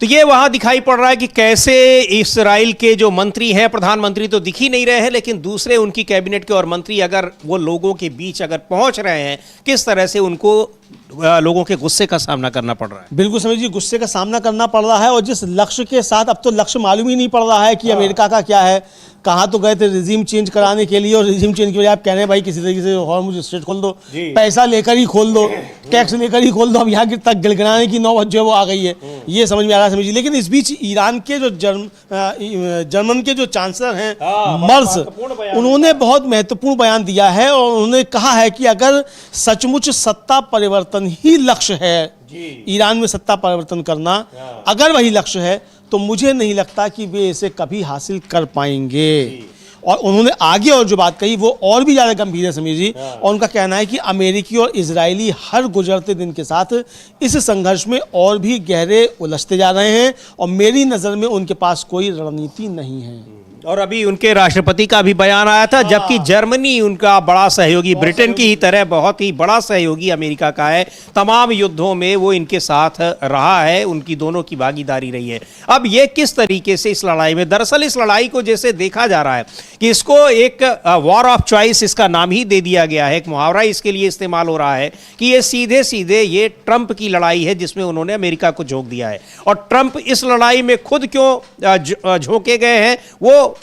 तो ये वहां दिखाई पड़ रहा है कि कैसे इस्राएल के जो मंत्री हैं, प्रधानमंत्री तो दिख ही नहीं रहे हैं, लेकिन दूसरे उनकी कैबिनेट के और मंत्री अगर वो लोगों के बीच अगर पहुंच रहे हैं, किस तरह से उनको लोगों के गुस्से का सामना करना पड़ रहा है। बिल्कुल समझ जी, गुस्से का सामना करना पड़ रहा है और जिस लक्ष्य के साथ, अब तो लक्ष्य मालूम ही नहीं पड़ रहा है कि अमेरिका का क्या है। कहाँ तो गए थे रिजीम चेंज कराने के लिए और रिजीम चेंज के लिए आप कह रहे हैं भाई किसी तरीके से हॉर्मुज़ स्ट्रेट खोल दो, पैसा लेकर ही खोल दो, टैक्स लेकर ही खोल दो। अब यहाँ तक गिड़गिड़ाने की नौबत जो है वो आ गई है, ये समझ में आ रहा है समझिए। लेकिन इस बीच ईरान के जो जर्मन के जो चांसलर हैं मर्ज, उन्होंने बहुत महत्वपूर्ण बयान दिया है और उन्होंने कहा है कि अगर सचमुच सत्ता परिवर्तन ही लक्ष्य है, ईरान में सत्ता परिवर्तन करना अगर वही लक्ष्य है, तो मुझे नहीं लगता कि वे इसे कभी हासिल कर पाएंगे। और उन्होंने आगे और जो बात कही वो और भी ज़्यादा गंभीर है समीर जी, और उनका कहना है कि अमेरिकी और इजरायली हर गुजरते दिन के साथ इस संघर्ष में और भी गहरे उलझते जा रहे हैं और मेरी नज़र में उनके पास कोई रणनीति नहीं है। और अभी उनके राष्ट्रपति का भी बयान आया था, जबकि जर्मनी उनका बड़ा सहयोगी, ब्रिटेन की ही तरह बहुत ही बड़ा सहयोगी अमेरिका का है। तमाम युद्धों में वो इनके साथ रहा है, उनकी दोनों की भागीदारी रही है। अब ये किस तरीके से इस लड़ाई में, दरअसल इस लड़ाई को जैसे देखा जा रहा है कि इसको एक वॉर ऑफ चॉइस इसका नाम ही दे दिया गया है, एक मुहावरा इसके लिए इस्तेमाल हो रहा है कि ये सीधे सीधे ये ट्रंप की लड़ाई है जिसमें उन्होंने अमेरिका को झोंक दिया है। और ट्रंप इस लड़ाई में खुद क्यों झोंके गए हैं, वो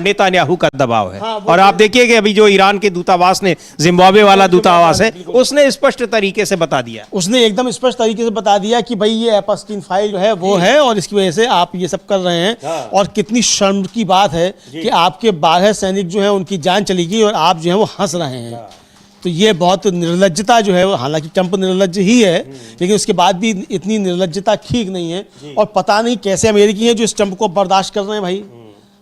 नेतान्याहू का दबाव है। और आप देखिए कि अभी जो ईरान के दूतावास ने, जिम्बाब्वे वाला दूतावास है, उसने स्पष्ट तरीके से बता दिया, उसने एकदम स्पष्ट तरीके से बता दिया कि भाई ये एपस्टीन फाइल जो है वो है और इसकी वजह से आप ये सब कर रहे हैं। और कितनी शर्म की बात है कि आपके 12 सैनिक जो है उनकी जान चली गई और आप जो है वो हंस रहे हैं। तो ये बहुत निर्लज्जता जो है, हालांकि ट्रंप निर्लज्ज ही है, लेकिन उसके बाद भी इतनी निर्लज्जता ठीक नहीं है। और पता नहीं कैसे अमेरिकी हैं जो इस ट्रंप को बर्दाश्त कर रहे हैं भाई।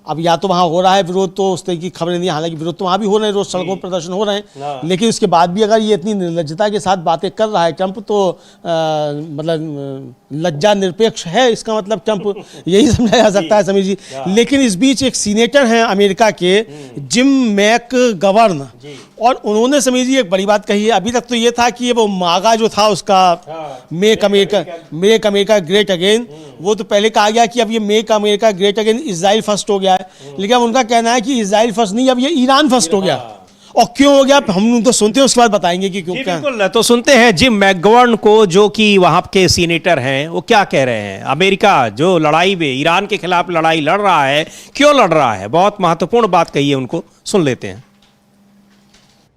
अब या तो वहाँ हो रहा है विरोध, तो उस तरह की खबरें नहीं, हालांकि विरोध तो वहाँ भी हो रहे हैं, रोज सड़कों पर प्रदर्शन हो रहे हैं, लेकिन उसके बाद भी अगर ये इतनी निर्लज्जता के साथ बातें कर रहा है ट्रंप, तो मतलब लज्जा निरपेक्ष है, इसका मतलब ट्रंप, यही समझा जा सकता है समीर जी। लेकिन इस बीच एक सीनेटर हैं अमेरिका के, जिम मैकगवर्न, और उन्होंने समीर जी एक बड़ी बात कही है। अभी तक तो ये था कि वो मागा जो था उसका मेक अमेरिका ग्रेट अगेन, वो तो पहले कहा गया कि अब ये make America great again Israel first हो गया है, लेकिन अब उनका कहना है कि इजराइल फर्स्ट नहीं, अब ये ईरान फर्स्ट हो गया। और क्यों हो गया हम तो सुनते हैं, उसके बाद बताएंगे कि क्यों। बिल्कुल, तो सुनते हैं जिम मैकगवर्न को, जो कि वहां के सीनेटर हैं, वो क्या कह रहे हैं। अमेरिका जो लड़ाई में ईरान के खिलाफ लड़ाई लड़ रहा है, क्यों लड़ रहा है, बहुत महत्वपूर्ण बात कही है, उनको सुन लेते हैं।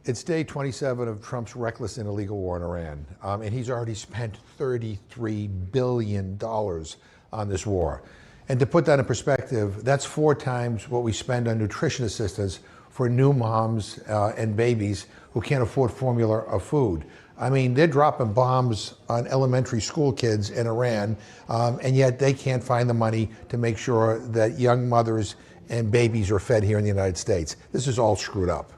It's day 27 of Trump's reckless and illegal war in Iran, and he's already spent $33 billion on this war. And to put that in perspective, that's 4 times what we spend on nutrition assistance for new moms and babies who can't afford formula or food. I mean, they're dropping bombs on elementary school kids in Iran, and yet they can't find the money to make sure that young mothers and babies are fed here in the United States. This is all screwed up.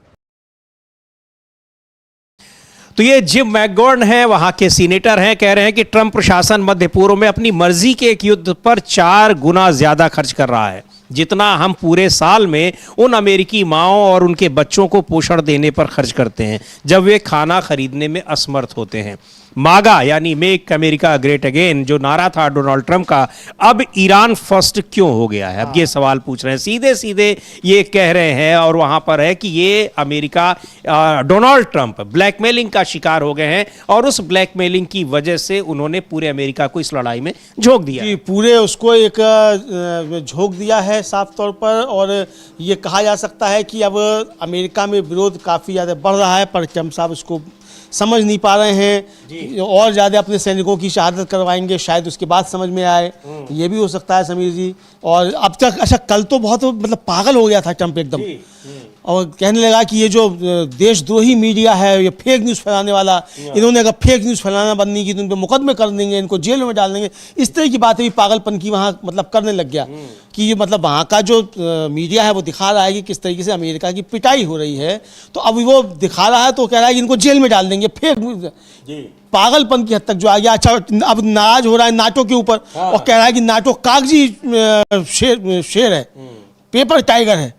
तो ये gym मैकगॉर्न हैं, वहां के senator हैं, कह रहे हैं कि ट्रंप प्रशासन मध्य पूर्व में अपनी मर्जी के एक युद्ध पर 4 गुना ज्यादा खर्च कर रहा है जितना हम पूरे साल में उन अमेरिकी माओं और उनके बच्चों को पोषण देने पर खर्च करते हैं जब वे खाना खरीदने में असमर्थ होते हैं। मागा यानी मेक अमेरिका ग्रेट अगेन जो नारा था डोनाल्ड ट्रंप का, अब ईरान फर्स्ट क्यों हो गया है? अब ये सवाल पूछ रहे हैं, सीधे सीधे ये कह रहे हैं। और वहां पर है कि ये अमेरिका, डोनाल्ड ट्रंप ब्लैकमेलिंग का शिकार हो गए हैं और उस ब्लैकमेलिंग की वजह से उन्होंने पूरे अमेरिका को इस लड़ाई में झोंक दिया। जी, पूरे उसको एक झोंक दिया है साफ तौर पर। और ये कहा जा सकता है कि अब अमेरिका में विरोध काफ़ी ज़्यादा बढ़ रहा है, पर ट्रंप साहब उसको समझ नहीं पा रहे हैं। और ज़्यादा अपने सैनिकों की शहादत करवाएंगे, शायद उसके बाद समझ में आए, ये भी हो सकता है समीर जी। और अब तक अच्छा, कल तो बहुत मतलब पागल हो गया था ट्रंप एकदम, और कहने लगा कि ये जो देशद्रोही मीडिया है, ये फेक न्यूज़ फैलाने वाला, इन्होंने अगर फेक न्यूज़ फैलाना बंद नहीं की तो उन पर मुकदमे कर देंगे, इनको जेल में डाल देंगे। इस तरह की बातें भी पागलपन की वहाँ मतलब करने लग गया कि ये मतलब वहाँ का जो मीडिया है वो दिखा रहा है कि किस तरीके से अमेरिका की पिटाई हो रही है, तो अब वो दिखा रहा है तो कह रहा है कि इनको जेल में डाल देंगे। फेक पागलपन की हद तक जो आ गया। अच्छा, अब नाराज हो रहा है नाटो के ऊपर और कह रहा है कि नाटो कागजी शेर है, पेपर टाइगर है,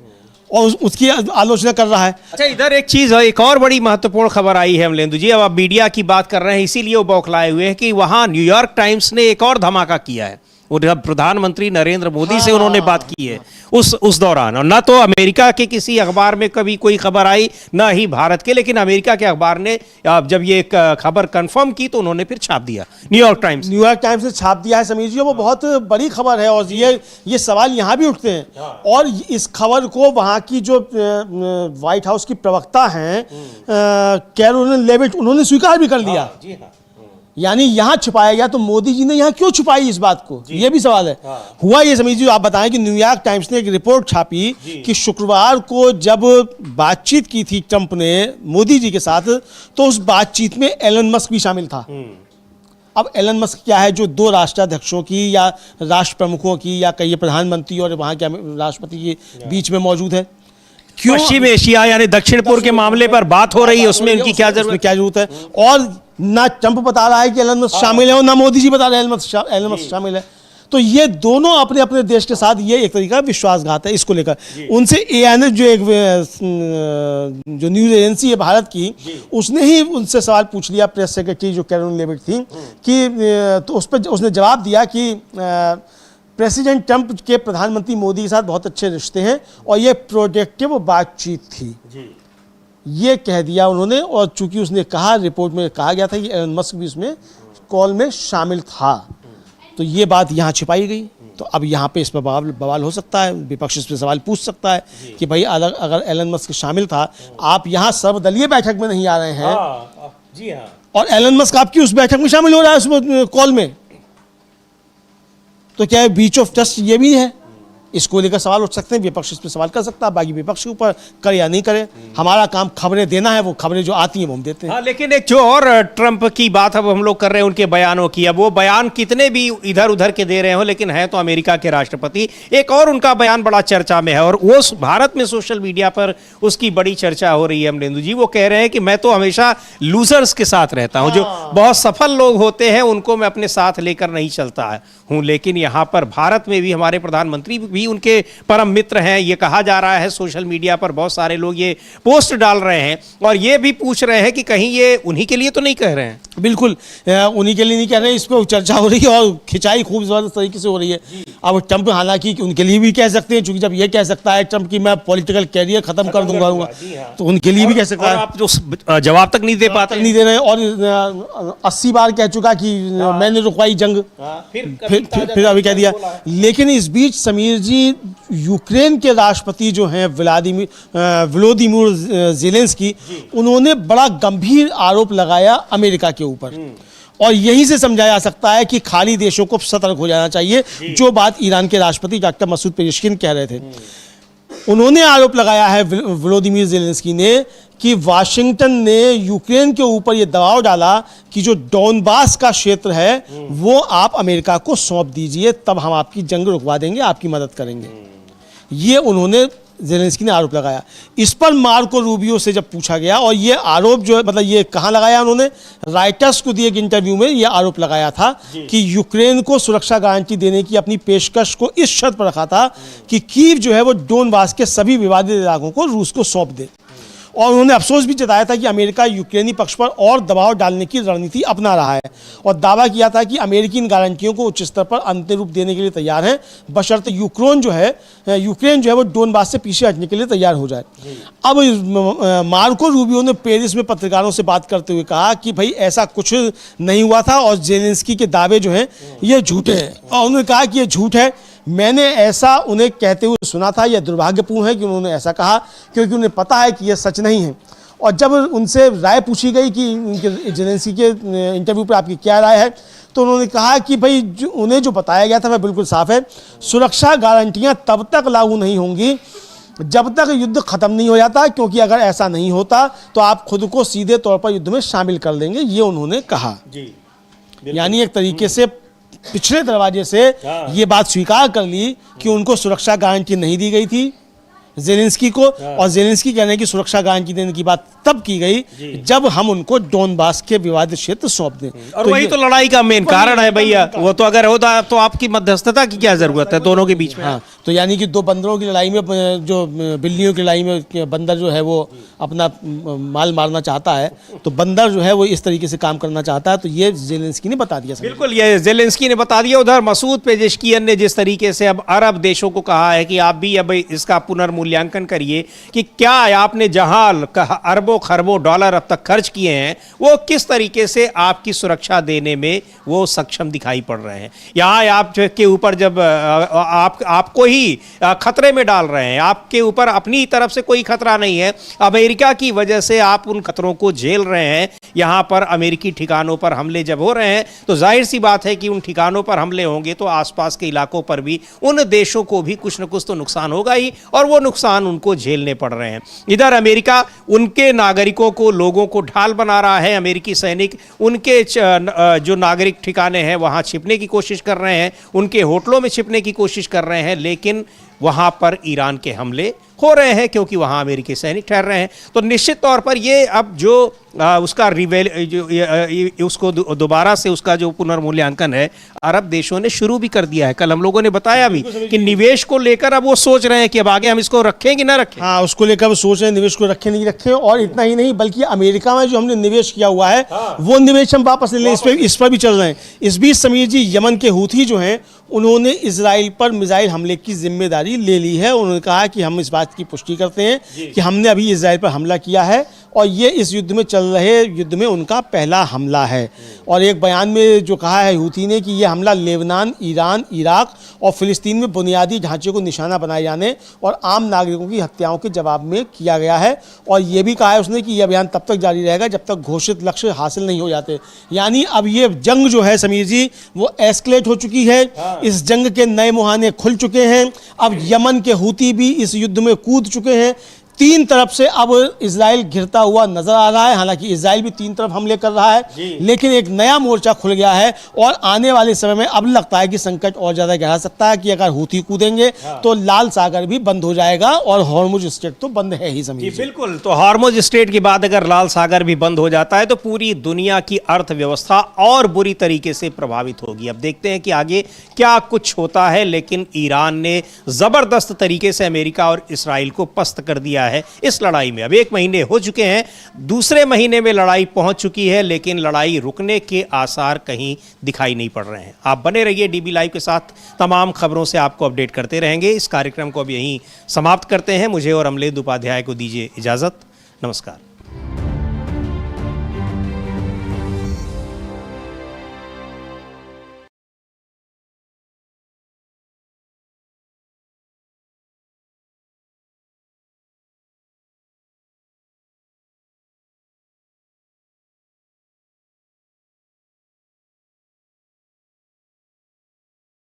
और उसकी आलोचना कर रहा है। अच्छा, इधर एक चीज है, एक और बड़ी महत्वपूर्ण खबर आई है अमलेंदु जी। अब आप मीडिया की बात कर रहे हैं, इसीलिए वो बौखलाए हुए हैं कि वहां न्यूयॉर्क टाइम्स ने एक और धमाका किया है। और जब प्रधानमंत्री नरेंद्र मोदी से उन्होंने बात की है उस दौरान, और न तो अमेरिका के किसी अखबार में कभी कोई खबर आई, न ही भारत के, लेकिन अमेरिका के अखबार ने जब ये खबर कंफर्म की तो उन्होंने फिर छाप दिया। न्यूयॉर्क टाइम्स ने छाप दिया है समीर जी, वो बहुत बड़ी खबर है। और ये सवाल यहाँ भी उठते हैं। और इस खबर को वहाँ की जो व्हाइट हाउस की प्रवक्ता हैं कैरोलिन लेविट, उन्होंने स्वीकार भी कर लिया। यानी यहाँ छुपाया गया, तो मोदी जी ने यहाँ क्यों छुपाई इस बात को, ये भी सवाल है। हुआ ये समझिए, आप बताएं कि न्यूयॉर्क टाइम्स ने एक रिपोर्ट छापी कि शुक्रवार को जब बातचीत की थी ट्रंप ने मोदी जी के साथ, तो उस बातचीत में एलन मस्क भी शामिल था। अब एलन मस्क क्या है, जो 2 राष्ट्राध्यक्षों की या राष्ट्र प्रमुखों की या कई प्रधानमंत्री और वहाँ के राष्ट्रपति के बीच में मौजूद है। पश्चिम एशिया यानी दक्षिण पूर्व के मामले पर बात हो रही है, उसमें इनकी क्या जरूरत है। और ना ट्रंप बता रहा है कि एलन मस्क शामिल है और ना मोदी जी बता रहे हैं एलन मस्क शामिल है। तो ये दोनों अपने अपने देश के साथ ये एक तरीका विश्वासघात है। इसको लेकर उनसे ANS जो एक जो न्यूज एजेंसी है भारत की, उसने ही उनसे सवाल पूछ लिया, प्रेस सेक्रेटरी जो कैरोलिन लेविट थी, कि तो उस पर उसने जवाब दिया कि प्रेसिडेंट ट्रंप के प्रधानमंत्री मोदी के साथ बहुत अच्छे रिश्ते हैं और ये प्रोडक्टिव बातचीत थी, ये कह दिया उन्होंने। और चूंकि उसने कहा, रिपोर्ट में कहा गया था कि एलन मस्क भी उसमें कॉल में शामिल था, तो ये बात यहाँ छिपाई गई। तो अब यहाँ पे इस पर बवाल हो सकता है, विपक्ष इस पर सवाल पूछ सकता है कि भाई अगर एलन मस्क शामिल था, आप यहाँ सर्वदलीय बैठक में नहीं आ रहे हैं, जी हाँ, और एलन मस्क आपकी उस बैठक में शामिल हो रहा है उस कॉल में, तो क्या बीच ऑफ ट्रस्ट ये भी है? इसको लेकर सवाल उठ सकते हैं, विपक्ष इस पर सवाल कर सकता है, बाकी विपक्ष के ऊपर करे या नहीं करे। हमारा काम खबरें देना है, वो खबरें जो आती हैं वो हम देते हैं। हाँ, लेकिन एक जो और ट्रंप की बात अब हम लोग कर रहे हैं उनके बयानों की, अब वो बयान कितने भी इधर उधर के दे रहे हो, लेकिन है तो अमेरिका के राष्ट्रपति। एक और उनका बयान बड़ा चर्चा में है और वो भारत में सोशल मीडिया पर उसकी बड़ी चर्चा हो रही है अमलेंदु जी। वो कह रहे हैं कि मैं तो हमेशा लूजर्स के साथ रहता हूँ, जो बहुत सफल लोग होते हैं उनको मैं अपने साथ लेकर नहीं चलता हूँ, लेकिन यहाँ पर भारत में भी हमारे प्रधानमंत्री भी उनके परम मित्र हैं। ये कहा जा रहा है, सोशल मीडिया पर बहुत सारे लोग ये पोस्ट डाल रहे हैं और ये भी पूछ रहे हैं कि कहीं ये उन्हीं के लिए तो नहीं कह रहे हैं। बिल्कुल उन्हीं के लिए नहीं कह रहे हैं, इस पर चर्चा हो रही है और खिंचाई खूब जबरदस्त तरीके से हो रही है। अब ट्रंप हालांकि उनके लिए भी कह सकते हैं, क्योंकि जब ये कह सकता है ट्रंप की मैं पॉलिटिकल कैरियर खत्म कर दूंगा, तो उनके लिए भी कह सकता है। आप जो जवाब तक नहीं दे पाते, नहीं दे रहे हैं, और 80 बार कह चुका कि मैंने रुकवाई जंग, फिर अभी कह दिया। लेकिन इस बीच समीर जी, यूक्रेन के राष्ट्रपति जो हैं व्लादिमीर ज़ेलेंस्की, उन्होंने बड़ा गंभीर आरोप लगाया अमेरिका के ऊपर, और यहीं से समझा जा सकता है कि खाली देशों को सतर्क हो जाना चाहिए, जो बात ईरान के राष्ट्रपति डॉक्टर मसूद पेजेश्किन कह रहे थे। उन्होंने आरोप लगाया है व्लादिमीर ज़ेलेंस्की ने कि वाशिंगटन ने यूक्रेन के ऊपर ये दबाव डाला कि जो डोनबास का क्षेत्र है वो आप अमेरिका को सौंप दीजिए, तब हम आपकी जंग रुकवा देंगे, आपकी मदद करेंगे। ये उन्होंने ज़ेलेंस्की ने आरोप लगाया। इस पर मार्को रूबियो से जब पूछा गया, और ये आरोप जो है मतलब ये कहाँ लगाया उन्होंने, राइटर्स को दिए एक इंटरव्यू में ये आरोप लगाया था कि यूक्रेन को सुरक्षा गारंटी देने की अपनी पेशकश को इस शर्त पर रखा था कि कीव जो है वो डोनबास के सभी विवादित इलाकों को रूस को सौंप दे। और उन्होंने अफसोस भी जताया था कि अमेरिका यूक्रेनी पक्ष पर और दबाव डालने की रणनीति अपना रहा है, और दावा किया था कि अमेरिकी इन गारंटियों को उच्च स्तर पर अंतिम रूप देने के लिए तैयार है, बशर्ते यूक्रेन जो है वो डोनबास से पीछे हटने के लिए तैयार हो जाए। अब मार्को रूबियो ने पेरिस में पत्रकारों से बात करते हुए कहा कि भाई ऐसा कुछ नहीं हुआ था और ज़ेलेंस्की के दावे जो हैं ये झूठे हैं, और उन्होंने कहा कि ये झूठ है, मैंने ऐसा उन्हें कहते हुए सुना था। यह दुर्भाग्यपूर्ण है कि उन्होंने ऐसा कहा, क्योंकि उन्हें पता है कि यह सच नहीं है। और जब उनसे राय पूछी गई कि ज़ेलेंस्की के इंटरव्यू पर आपकी क्या राय है, तो उन्होंने कहा कि भाई उन्हें जो बताया गया था वह बिल्कुल साफ है, सुरक्षा गारंटियां तब तक लागू नहीं होंगी जब तक युद्ध खत्म नहीं हो जाता, क्योंकि अगर ऐसा नहीं होता तो आप खुद को सीधे तौर पर युद्ध में शामिल कर लेंगे, ये उन्होंने कहा। यानी एक तरीके से पिछले दरवाजे से ये बात स्वीकार कर ली कि उनको सुरक्षा गारंटी नहीं दी गई थी ज़ेलेंस्की को, और ज़ेलेंस्की कहने की सुरक्षा गारंटी देने की बात तब की गई जब हम उनको डोनबास के विवादित क्षेत्र सौंप दें। और वही तो लड़ाई का मेन कारण है भैया, वो तो अगर होता तो आपकी मध्यस्थता की क्या जरूरत है दोनों के बीच में। हाँ, तो यानी कि दो बंदरों की लड़ाई में, जो बिल्लियों की लड़ाई में बंदर जो है वो अपना माल मारना चाहता है, तो बंदर जो है वो इस तरीके से काम करना चाहता है, तो ये ज़ेलेंस्की ने बता दिया। बिल्कुल, ये ज़ेलेंस्की ने बता दिया। उधर मसूद पेजेश्कियन ने जिस तरीके से अब अरब देशों को कहा है कि आप भी अब इसका पुनर्मूल्यांकन करिए कि क्या आपने जहां अरबों खरबों डॉलर अब तक खर्च किए हैं वो किस तरीके से आपकी सुरक्षा देने में वो सक्षम दिखाई पड़ रहे हैं। यहाँ आप के ऊपर जब आपको ही खतरे में डाल रहे हैं, आपके ऊपर अपनी तरफ से कोई खतरा नहीं है, अमेरिका की वजह से आप उन खतरों को झेल रहे हैं। यहाँ पर अमेरिकी ठिकानों पर हमले जब हो रहे हैं तो जाहिर सी बात है कि उन ठिकानों पर हमले होंगे तो आसपास के इलाकों पर भी उन देशों को भी कुछ न कुछ तो नुकसान होगा ही, और वो नुकसान उनको झेलने पड़ रहे हैं। इधर अमेरिका उनके नागरिकों को, लोगों को ढाल बना रहा है। अमेरिकी सैनिक उनके जो नागरिक ठिकाने हैं वहाँ छिपने की कोशिश कर रहे हैं, उनके होटलों में छिपने की कोशिश कर रहे हैं, लेकिन वहाँ पर ईरान के हमले हो रहे हैं क्योंकि वहाँ अमेरिकी सैनिक ठहर रहे हैं। तो निश्चित तौर पर ये अब जो उसका उसको दोबारा से उसका जो पुनर्मूल्यांकन है अरब देशों ने शुरू भी कर दिया है। कल हम लोगों ने बताया भी कि निवेश को लेकर अब वो सोच रहे हैं कि अब आगे हम इसको रखें कि ना रखें। हाँ, उसको लेकर वो सोच रहे हैं निवेश को रखें नहीं रखें, और इतना ही नहीं बल्कि अमेरिका में जो हमने निवेश किया हुआ है वो निवेश हम वापस ले लें, इस पर भी चल रहे हैं। इस बीच समीर जी, यमन के हूथी जो हैं उन्होंने इजराइल पर मिसाइल हमले की जिम्मेदारी ले ली है। उन्होंने कहा कि हम इस बात की पुष्टि करते हैं कि हमने अभी इजराइल पर हमला किया है और ये इस युद्ध में चल रहे युद्ध में उनका पहला हमला है। और एक बयान में जो कहा है हूथी ने कि यह हमला लेबनान, ईरान, इराक और फिलिस्तीन में बुनियादी ढांचे को निशाना बनाए जाने और आम नागरिकों की हत्याओं के जवाब में किया गया है। और ये भी कहा है उसने कि यह अभियान तब तक जारी रहेगा जब तक घोषित लक्ष्य हासिल नहीं हो जाते। यानी अब ये जंग जो है समीर जी वो एस्केलेट हो चुकी है। इस जंग के नए मुहाने खुल चुके हैं। अब यमन के हूती भी इस युद्ध में कूद चुके हैं। तीन तरफ से अब इजराइल घिरता हुआ नजर आ रहा है। हालांकि इजराइल भी तीन तरफ हमले कर रहा है, लेकिन एक नया मोर्चा खुल गया है और आने वाले समय में अब लगता है कि संकट और ज्यादा गहरा सकता है कि अगर हूती कूदेंगे तो लाल सागर भी बंद हो जाएगा और हॉर्मुज स्ट्रेट तो बंद है ही समीर। बिल्कुल, तो हॉर्मुज स्ट्रेट के बाद अगर लाल सागर भी बंद हो जाता है तो पूरी दुनिया की अर्थव्यवस्था और बुरी तरीके से प्रभावित होगी। अब देखते हैं कि आगे क्या कुछ होता है, लेकिन ईरान ने जबरदस्त तरीके से अमेरिका और इसराइल को पस्त कर दिया है इस लड़ाई में। अब 1 महीने हो चुके हैं, दूसरे महीने में लड़ाई पहुंच चुकी है, लेकिन लड़ाई रुकने के आसार कहीं दिखाई नहीं पड़ रहे हैं। आप बने रहिए डीबी लाइव के साथ, तमाम खबरों से आपको अपडेट करते रहेंगे। इस कार्यक्रम को अब यहीं समाप्त करते हैं। मुझे और अमलेंदु उपाध्याय को दीजिए इजाजत। नमस्कार।